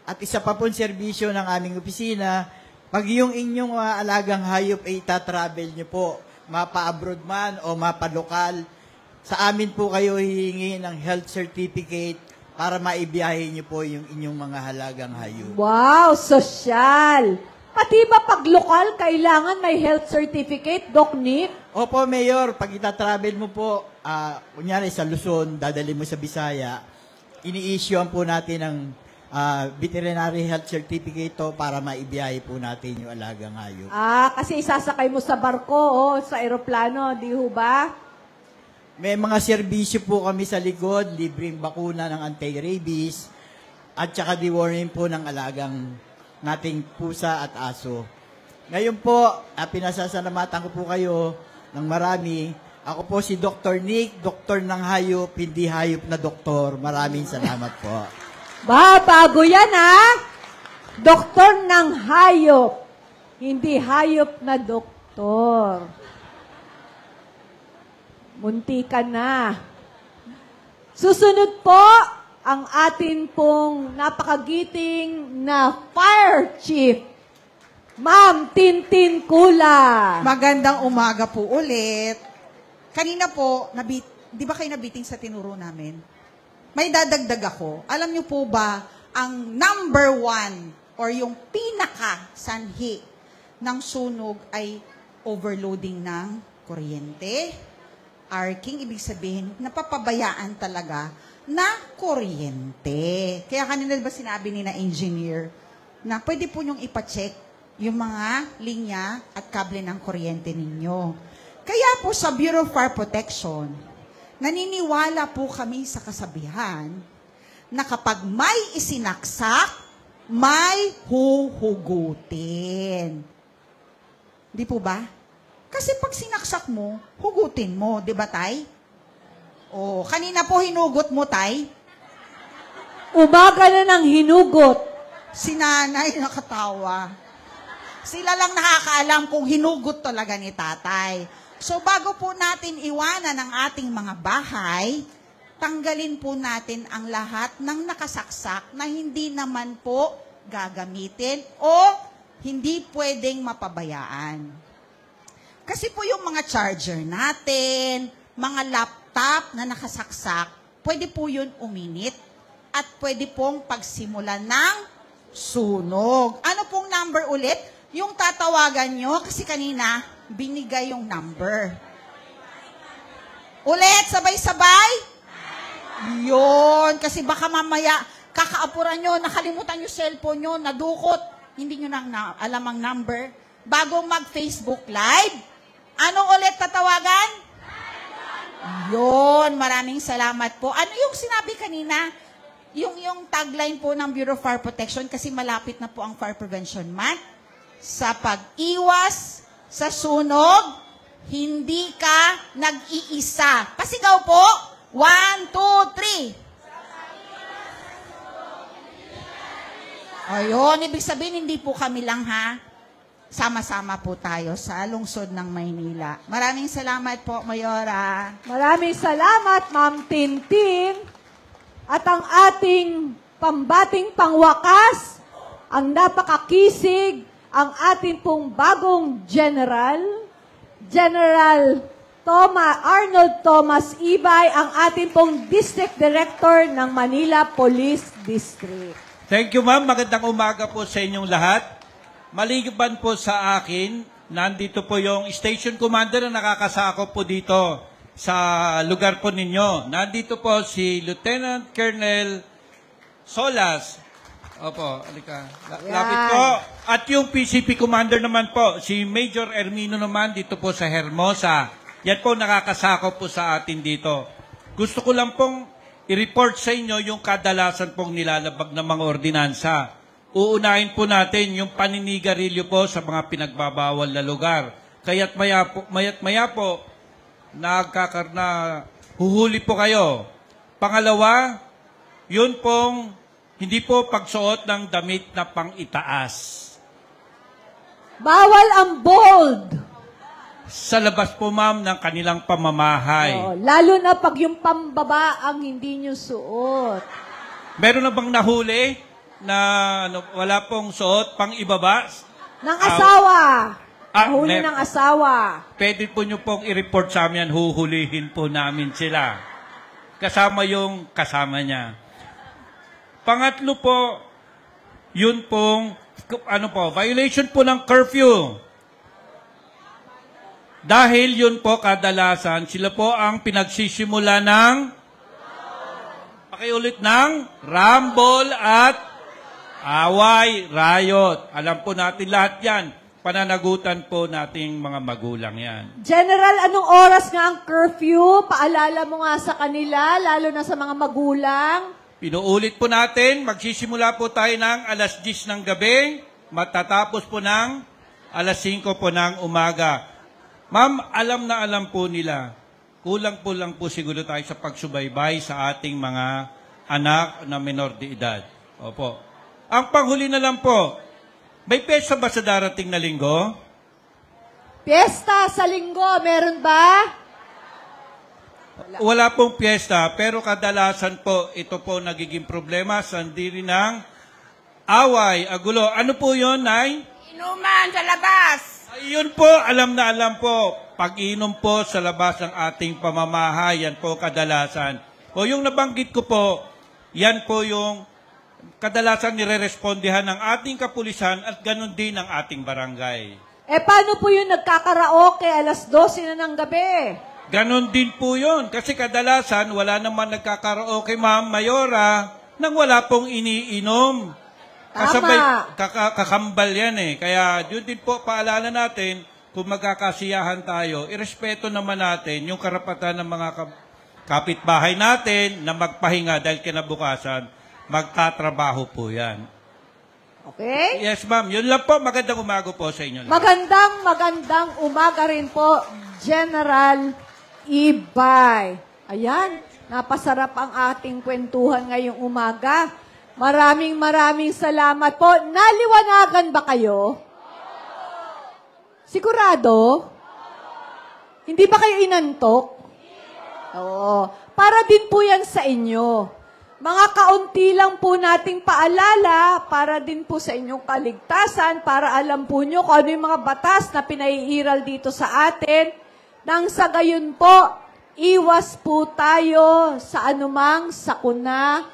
At isa pa pong serbisyo ng aming opisina, pag yung inyong alagang hayop ay itatravel nyo po, mapa-abroad man o mapa-lokal, sa amin po kayo hihingi ng health certificate para maibiyahe nyo po yung inyong mga halagang hayop. Wow, sosyal! Pati ba pag lokal, kailangan may health certificate, Doc Nick? Opo, Mayor, pag itatravel mo po, kunyari sa Luzon, dadali mo sa Bisaya, ini-issuean po natin ng veterinary health certificate to para maibiyahe po natin yung alagang hayop. Kasi isasakay mo sa barko, sa aeroplano, di ho ba? May mga serbisyo po kami sa likod, libreng bakuna ng anti-rabies, at saka deworming po ng alagang nating pusa at aso. Ngayon po, pinasasalamatan ko po kayo ng marami. Ako po si Dr. Nick, doktor ng hayop, hindi hayop na doktor. Maraming salamat po. Bago yan, ha? Doktor ng hayop. Hindi hayop na doktor. Munti ka na. Susunod po, ang atin pong napakagiting na Fire Chief, Ma'am Tintin Kula. Magandang umaga po ulit. Kanina po, di ba kayo nabiting sa tinuro namin? May dadagdag ako. Alam niyo po ba, ang number 1 or yung pinaka-sanhi ng sunog ay overloading ng kuryente. Arcing, ibig sabihin, napapabayaan talaga na kuryente. Kaya kanina ba sinabi ni na engineer na pwede po nyong ipacheck yung mga linya at kable ng kuryente ninyo. Kaya po sa Bureau of Fire Protection, naniniwala po kami sa kasabihan na kapag may isinaksak, may huhugutin. Di po ba? Kasi pag sinaksak mo, hugutin mo. Di ba, Tay? O, kanina po hinugot mo, Tay. Umaga na ng hinugot. Si nanay nakatawa. Sila lang nakakaalam kung hinugot talaga ni tatay. So, bago po natin iwanan ang ating mga bahay, tanggalin po natin ang lahat ng nakasaksak na hindi naman po gagamitin o hindi pwedeng mapabayaan. Kasi po yung mga charger natin, mga laptop na nakasaksak, pwede po yun uminit at pwede pong pagsimulan ng sunog. Ano pong number ulit? Yung tatawagan nyo, kasi kanina, binigay yung number. Ulit, sabay-sabay? Yun, kasi baka mamaya, kakaapuran nyo, nakalimutan yung cellphone nyo, nadukot, hindi nyo na alam ang number. Bago mag-Facebook Live, anong ulit tatawagan? Yun, maraming salamat po. Ano yung sinabi kanina? Yung tagline po ng Bureau of Fire Protection, kasi malapit na po ang Fire Prevention Month. Sa pag-iwas sa sunog, hindi ka nag-iisa. Pasigaw po. 1, 2, 3. Ayun, ibig sabihin, hindi po kami lang, ha? Sama-sama po tayo sa lungsod ng Maynila. Maraming salamat po, Mayora. Maraming salamat, Ma'am Tintin. At ang ating pambating pangwakas, ang napakakisig, ang ating pong bagong General Arnold Thomas Ibay, ang ating pong District Director ng Manila Police District. Thank you, ma'am. Magandang umaga po sa inyong lahat. Maliban po sa akin, nandito po yung station commander na nakakasakop po dito sa lugar po ninyo. Nandito po si Lieutenant Colonel Solas. Opo, alika. Lapit po. At yung PCP commander naman po, si Major Ermino naman dito po sa Hermosa. Yan po nakakasakop po sa atin dito. Gusto ko lang pong i-report sa inyo yung kadalasan pong nilalabag ng mga ordinansa. Uunahin po natin yung paninigarilyo po sa mga pinagbabawal na lugar. Kaya't maya po, huhuli po kayo. Pangalawa, yun pong hindi po pagsuot ng damit na pang-itaas. Bawal ang bold. Sa labas po, ma'am, ng kanilang pamamahay. Lalo na pag yung pambaba ang hindi nyo suot. Meron na bang nahuli na wala pong suot pang-ibaba? Ng asawa. Nahuli ng asawa. Pwede po nyo pong i-report sa amin, huhulihin po namin sila. Kasama yung kasama niya. Pangatlo po, yun pong, violation po ng curfew. Dahil yun po kadalasan, sila po ang pinagsisimula ng, pakiulit ng, rumble at away, riot. Alam po natin lahat yan. Pananagutan po nating mga magulang yan. General, anong oras nga ang curfew? Paalala mo nga sa kanila, lalo na sa mga magulang. Pinuulit po natin, magsisimula po tayo ng alas 10 ng gabi, matatapos po ng alas 5 po ng umaga. Ma'am, alam na alam po nila, kulang po lang po siguro tayo sa pagsubaybay sa ating mga anak na minor de edad. Opo. Ang panghuli na lang po, may pesta ba sa darating na linggo? Piyesta sa linggo, meron ba? Wala pong piyesta, pero kadalasan po, ito po nagiging problema, sandiri ng away, agulo. Ano po yun, Nay? Inuman sa labas. Ayun po, alam na alam po. Pag-inom po sa labas ng ating pamamahay, yan po kadalasan. O yung nabanggit ko po, yan po yung kadalasan nire-respondihan ng ating kapulisan at ganun din ang ating barangay. Paano po yung nagkakaraoke alas 12 na ng gabi? Ganon din po yun. Kasi kadalasan, wala naman nagkakaraoke, Ma'am Mayora, nang wala pong iniinom. Kasabay, kakambal yan eh. Kaya yun din po, paalala natin, kung magkakasiyahan tayo, irespeto naman natin yung karapatan ng mga kapitbahay natin na magpahinga dahil kinabukasan, magtatrabaho po yan. Okay? Yes, ma'am. Yun lang po. Magandang umaga po sa inyo. Magandang umaga rin po, General Ibay. Ayan, napasarap ang ating kwentuhan ngayong umaga. Maraming salamat po. Naliwanagan ba kayo? Sigurado? Hindi ba kayo inantok? Oo. Para din po yan sa inyo. Mga kaunti lang po nating paalala para din po sa inyong kaligtasan, para alam po nyo kung ano yung mga batas na pinaiiral dito sa atin. Nang sa gayon po, iwas po tayo sa anumang sakuna,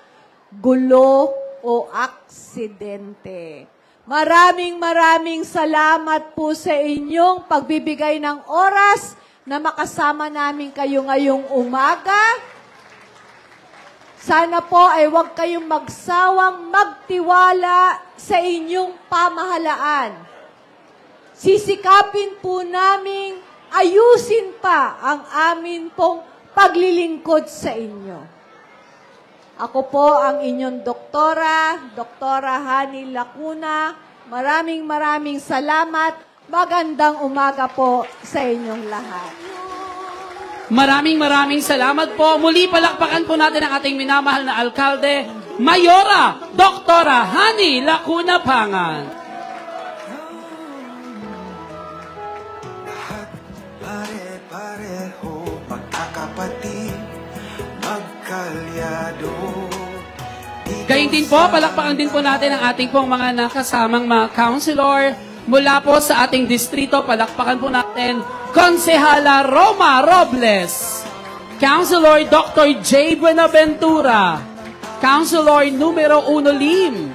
gulo o aksidente. Maraming salamat po sa inyong pagbibigay ng oras na makasama namin kayo ngayong umaga. Sana po ay huwag kayong magsawang magtiwala sa inyong pamahalaan. Sisikapin po naming ayusin pa ang amin pong paglilingkod sa inyo. Ako po ang inyong Doktora Hani Lacuna. Maraming salamat. Magandang umaga po sa inyong lahat. Maraming salamat po. Muli palakpakan po natin ang ating minamahal na alkalde, Mayora Doktora Hani Lacuna Pangan. Pare-pareho, magkakapatid, magkalyado. Gayun din po, palakpakan din po natin ang ating pong mga nakasamang mga councilor mula po sa ating distrito. Palakpakan po natin Konsehala Roma Robles, Councilor Dr. J. Buenaventura, Councilor numero 1 Lim,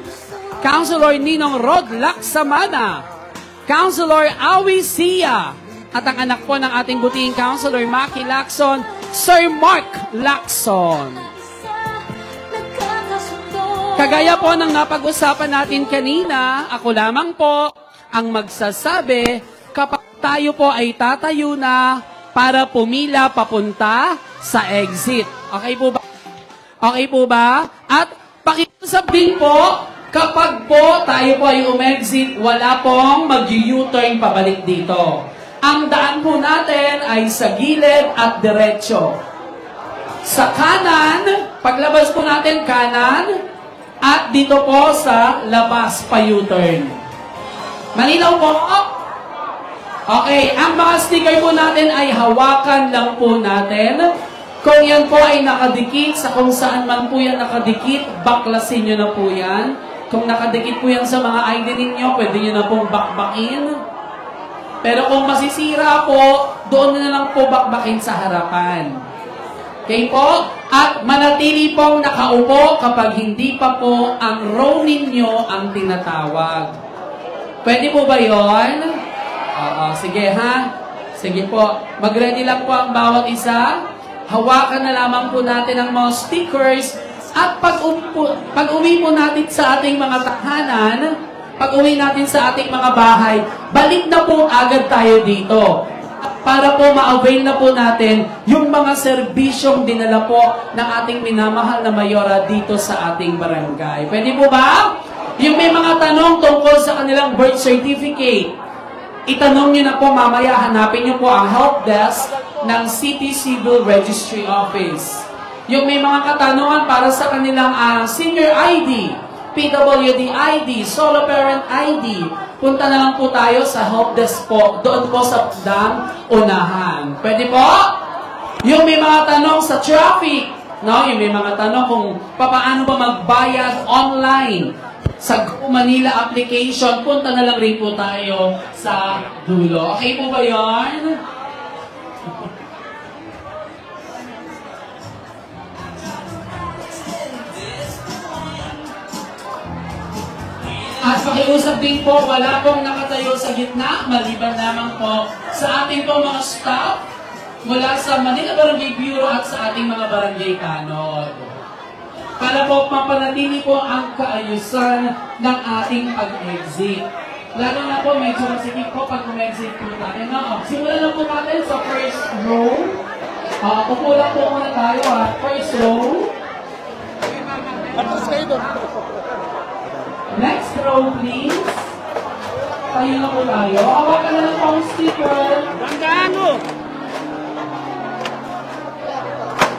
Councilor Ninong Rod Laksamana, Councilor Awi Sia, at ang anak po ng ating butihing Councilor Maki Lacson, Sir Mark Lacson. Kagaya po ng napag-usapan natin kanina, ako lamang po ang magsasabi kapag tayo po ay tatayo na para pumila papunta sa exit. Okay po ba? Okay po ba? At pakiusapin po, kapag po tayo po ay umexit, wala pong mag-U-turn pabalik dito. Ang daan po natin ay sa gilid at diretso. Sa kanan, paglabas po natin kanan, at dito po sa labas pa U-turn. Malinaw po? Okay, ang mga sticker po natin ay hawakan lang po natin. Kung yan po ay nakadikit, sa kung saan man po yan nakadikit, baklasin nyo na po yan. Kung nakadikit po yan sa mga ID ninyo, pwede nyo na pong bakbakin. Pero kung masisira po, doon na lang po bakbakin sa harapan. Okay po? At manatili pong nakaupo kapag hindi pa po ang row ninyo ang tinatawag. Pwede po ba yun? Sige ha. Sige po. Mag-ready lang po ang bawat isa. Hawakan na lamang po natin ang mga stickers. At pag uwi po natin sa ating mga tahanan, pag uwi natin sa ating mga bahay, balik na po agad tayo dito. Para po ma-avail na po natin yung mga serbisyong dinala po ng ating minamahal na Mayora dito sa ating barangay. Pwede po ba? Yung may mga tanong tungkol sa kanilang birth certificate, itanong nyo na po mamaya, hanapin nyo po ang help desk ng City Civil Registry Office. yung may mga katanungan para sa kanilang senior ID, PWD ID, solo parent ID, punta na lang po tayo sa help desk po, doon po sa unahan. Pwede po? Yung may mga tanong sa traffic, no? Yung may mga tanong kung paano ba magbayad online sa Go Manila application, punta na lang rin po tayo sa dulo. Okay po ba yun? At pakiusap din po, wala pong nakatayo sa gitna, maliban lamang po sa ating pong mga staff mula sa Manila Barangay Bureau at sa ating mga barangay tanod. Para po mapanatili po ang kaayusan ng ating pag-exit. Lalo na po, medyo masikip po pag umexit po tayo. No? Simulan lang po natin sa first row. Upo lang po muna tayo ha. First row. Next row, please. Tayo na po tayo. Hawakan na lang po ang sticker. Gandaan mo!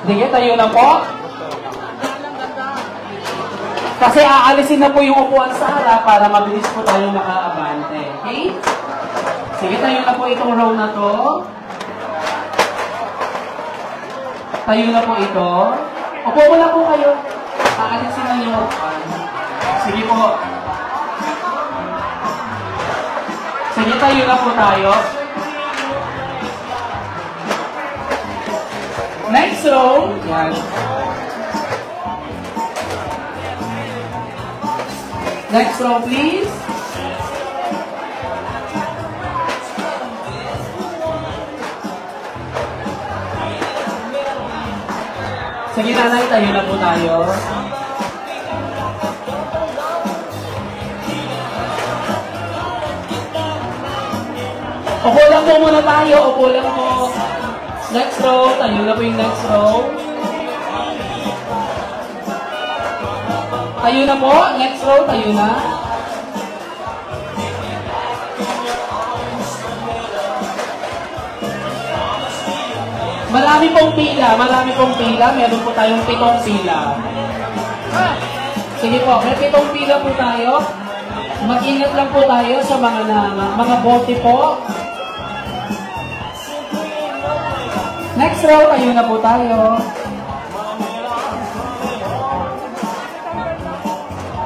Sige, tayo na po. Kasi aalisin na po yung upuan sa harap para mabilis po tayo makaabante. Okay? Sige, tayo na po itong row na to. Tayo na po ito. Upo mo na po kayo. Aalisin na yung upuan. Sige po. Sige, tayo na po tayo. Next row. Yan. Next row, please. Sige, nanay, tayo na po tayo. Upo lang po muna tayo. Upo lang po. Next row. Tayo na po yung next row. Tayo na po. Next row. Tayo na. Marami pong pila. Marami pong pila. Meron po tayong 7 pila. Sige po. May 7 pila po tayo. Mag-ingat lang po tayo sa mga bote po. Next row, tayo na po tayo.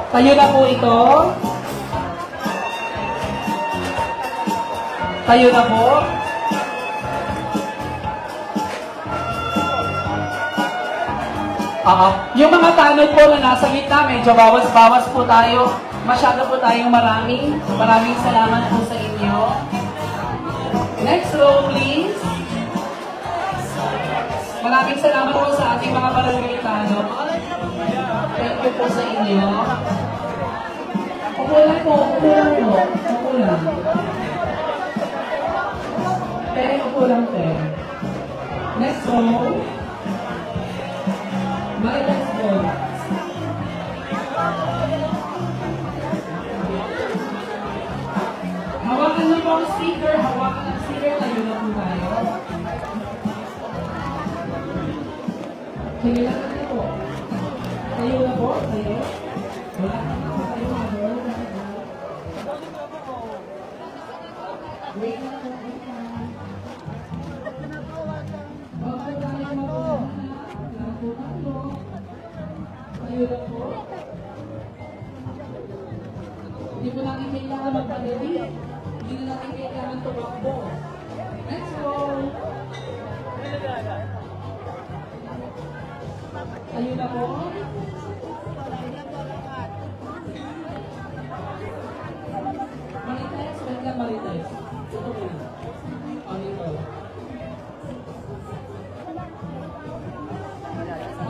Tayo na po ito. Tayo na po. Yung mga tanod po na nasa gitna, medyo bawas-bawas po tayo. Masyado po tayong marami. Maraming salamat po sa inyo. Next row, please. Maraming salamat po sa ating mga barangay tanod. Thank you po sa inyo. Upo lang po. Upo lang po. Upo lang. Upo lang, te. Next row. Let's go. Hawakan na po ang sticker. Hawakan ang sticker. Tayo na po tayo. Sige lang natin po. Tayo na po. Tayo. Wala ka na po. Tayo na po. Wait na po. Tayo na po. Hindi po natin kailangan magpadali. Hindi na natin kailangan tumakbo. Next row. Tayo na po. Marites, wait lang Marites. Ito po. Ano ito?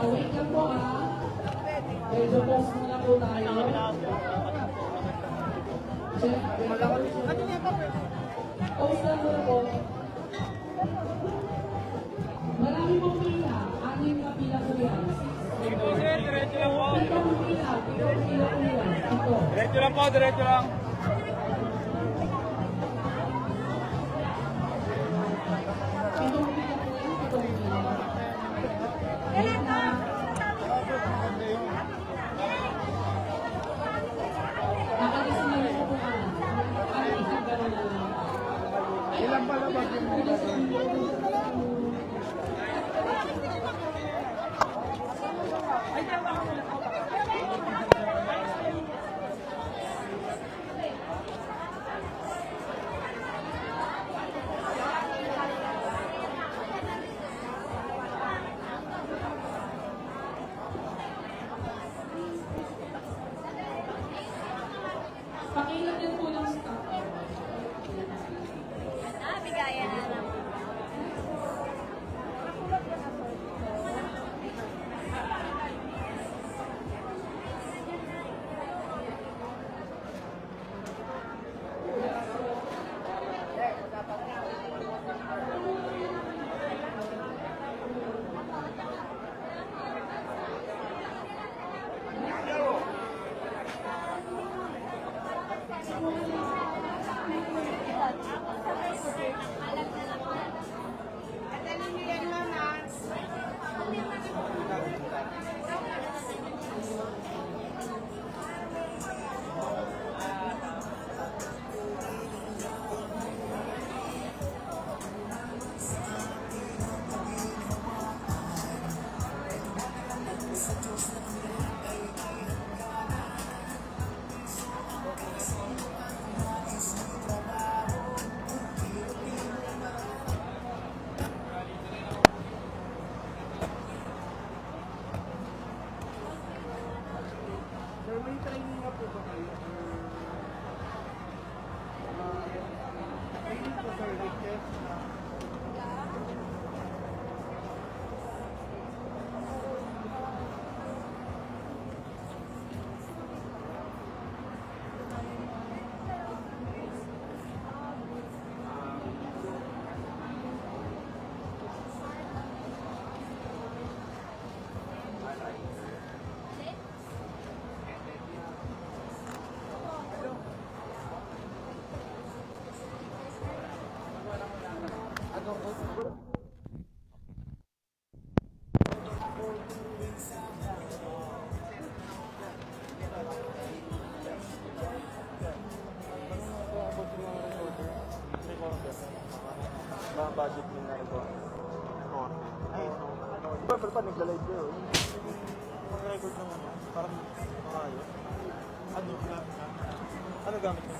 Wait lang po ha. Medyo post muna po tayo. Post lang muna po. Marami pong pila. Anim na pila po yan. Diretso lang po. Pitong pila po yan. Ito. Diretso lang po, diretso lang. Pitong pila po yan. Pitong pila. May training nga po ba kayo? Training po sir, like test na. Mga budget mo na ito. Ay, pero pa nagla-live kayo. Yung record ng ano, parang makayos. Ano gamit mo?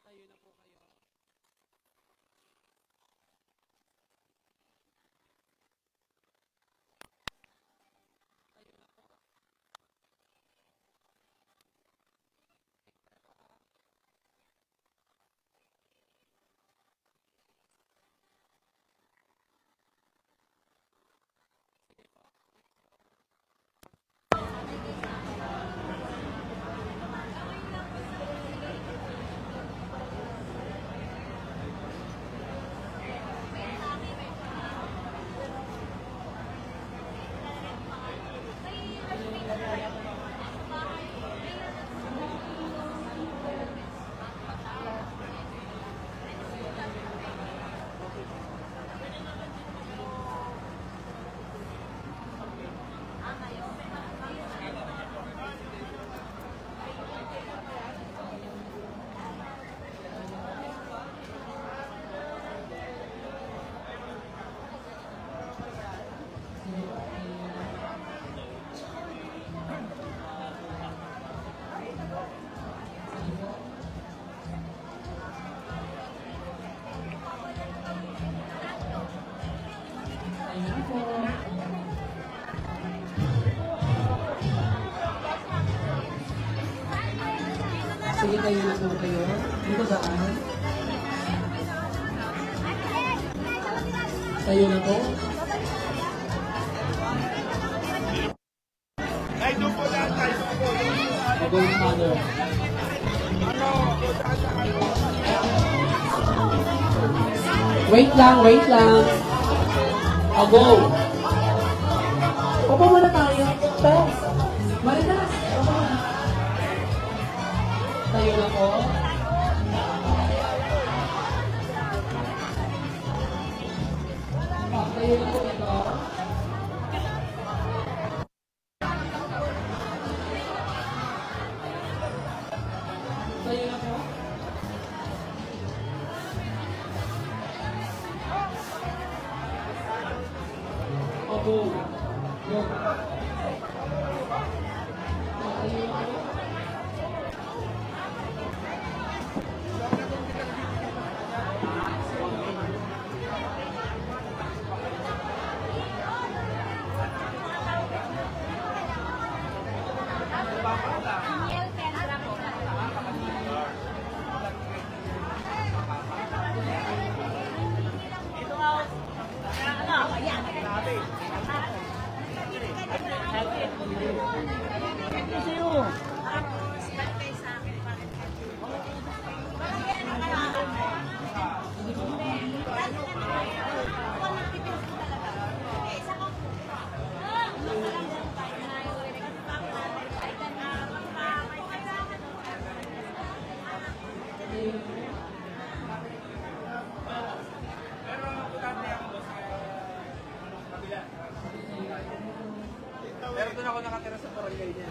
Tayo na po kayo. Sige, tayo na po kayo. Dito daan. Tayo na po. Pagod na mother. Wait lang, wait lang. I'll go. Opo muna tayo. Tess. Marinas. Opo muna. Tayo na po. Tayo na po ito. Tayo na po. Opo. Go. Tayo na po. Pero doon ako nakatira sa barangay niya.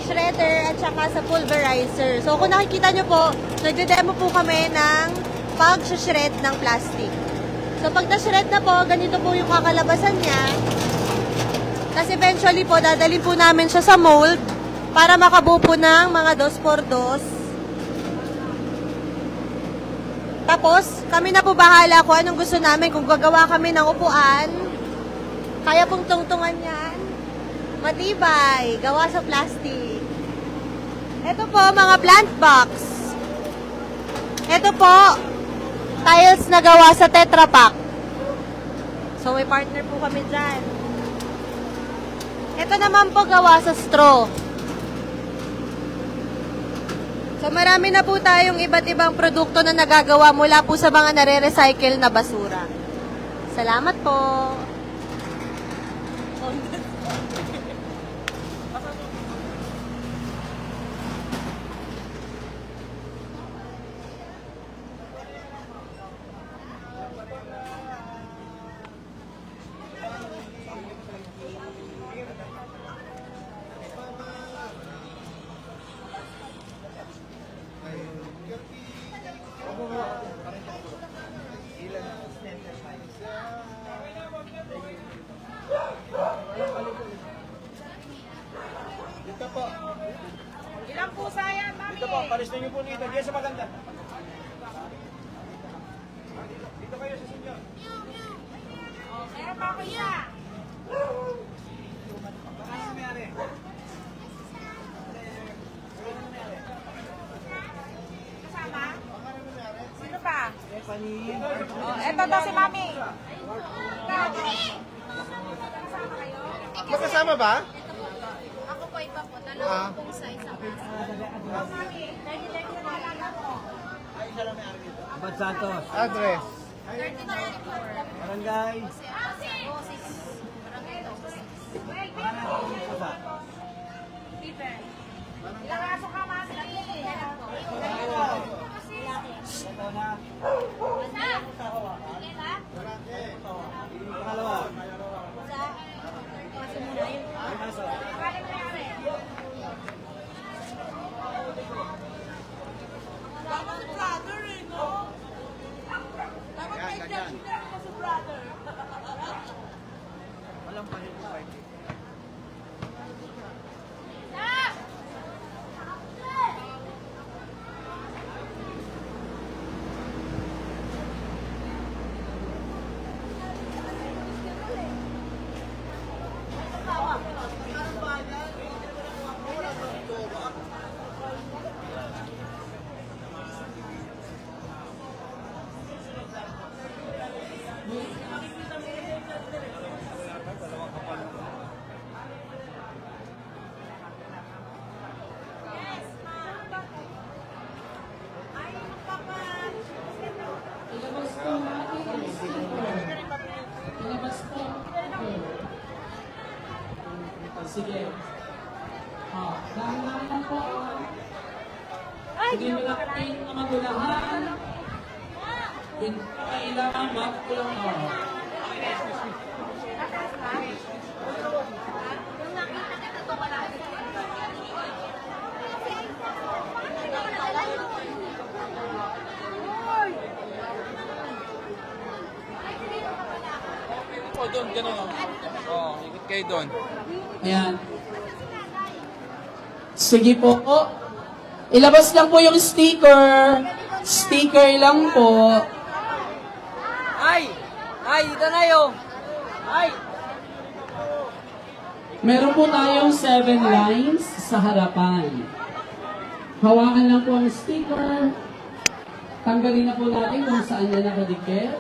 Shredder at saka sa pulverizer. So kung nakikita nyo po, nagde-demo po kami ng pag-shred ng plastic. So pag na-shred na po, ganito po yung kakalabasan niya. Tapos eventually po, dadalhin po namin siya sa mold para makabuo po ng mga 2x2. Tapos, kami na po bahala kung anong gusto namin. Kung gagawa kami ng upuan, kaya pong tungtungan yan. Matibay, gawa sa plastic. Ito po, mga plant box. Ito po, tiles na gawa sa Tetra Pak. So, may partner po kami dyan. Ito naman po gawa sa straw. So, marami na po tayong iba't ibang produkto na nagagawa mula po sa mga nare-recycle na basura. Salamat po. Dito po. Ilang pusa yan, mami? Dito po, palis na niyo po dito. Diyan sa maganda. Dito kayo sa sinyo. Meron pa ako isa. Baka si Mary. Kasama? Sino pa? Oh, eto to si mami. Magkasama ba? Ako po iba po. Dalawang pong sa isang Abad Santos. Address. 34. Barangay. Ilang aso ka, mami? Pangalawa. Sige. Dahan-dahan lang po. Sige mo lang kayo mga magulahan. Kailangan magkulang ako. O, doon, gano'n. Oo, ikot kayo doon. Ayan. Sige po. Ilabas lang po yung sticker. Sticker lang po. Ay, dito na yun. Ay. Meron po tayong 7 lines sa harapan. Hawakan lang po ang sticker. Tanggalin na po natin kung saan na nakadikit.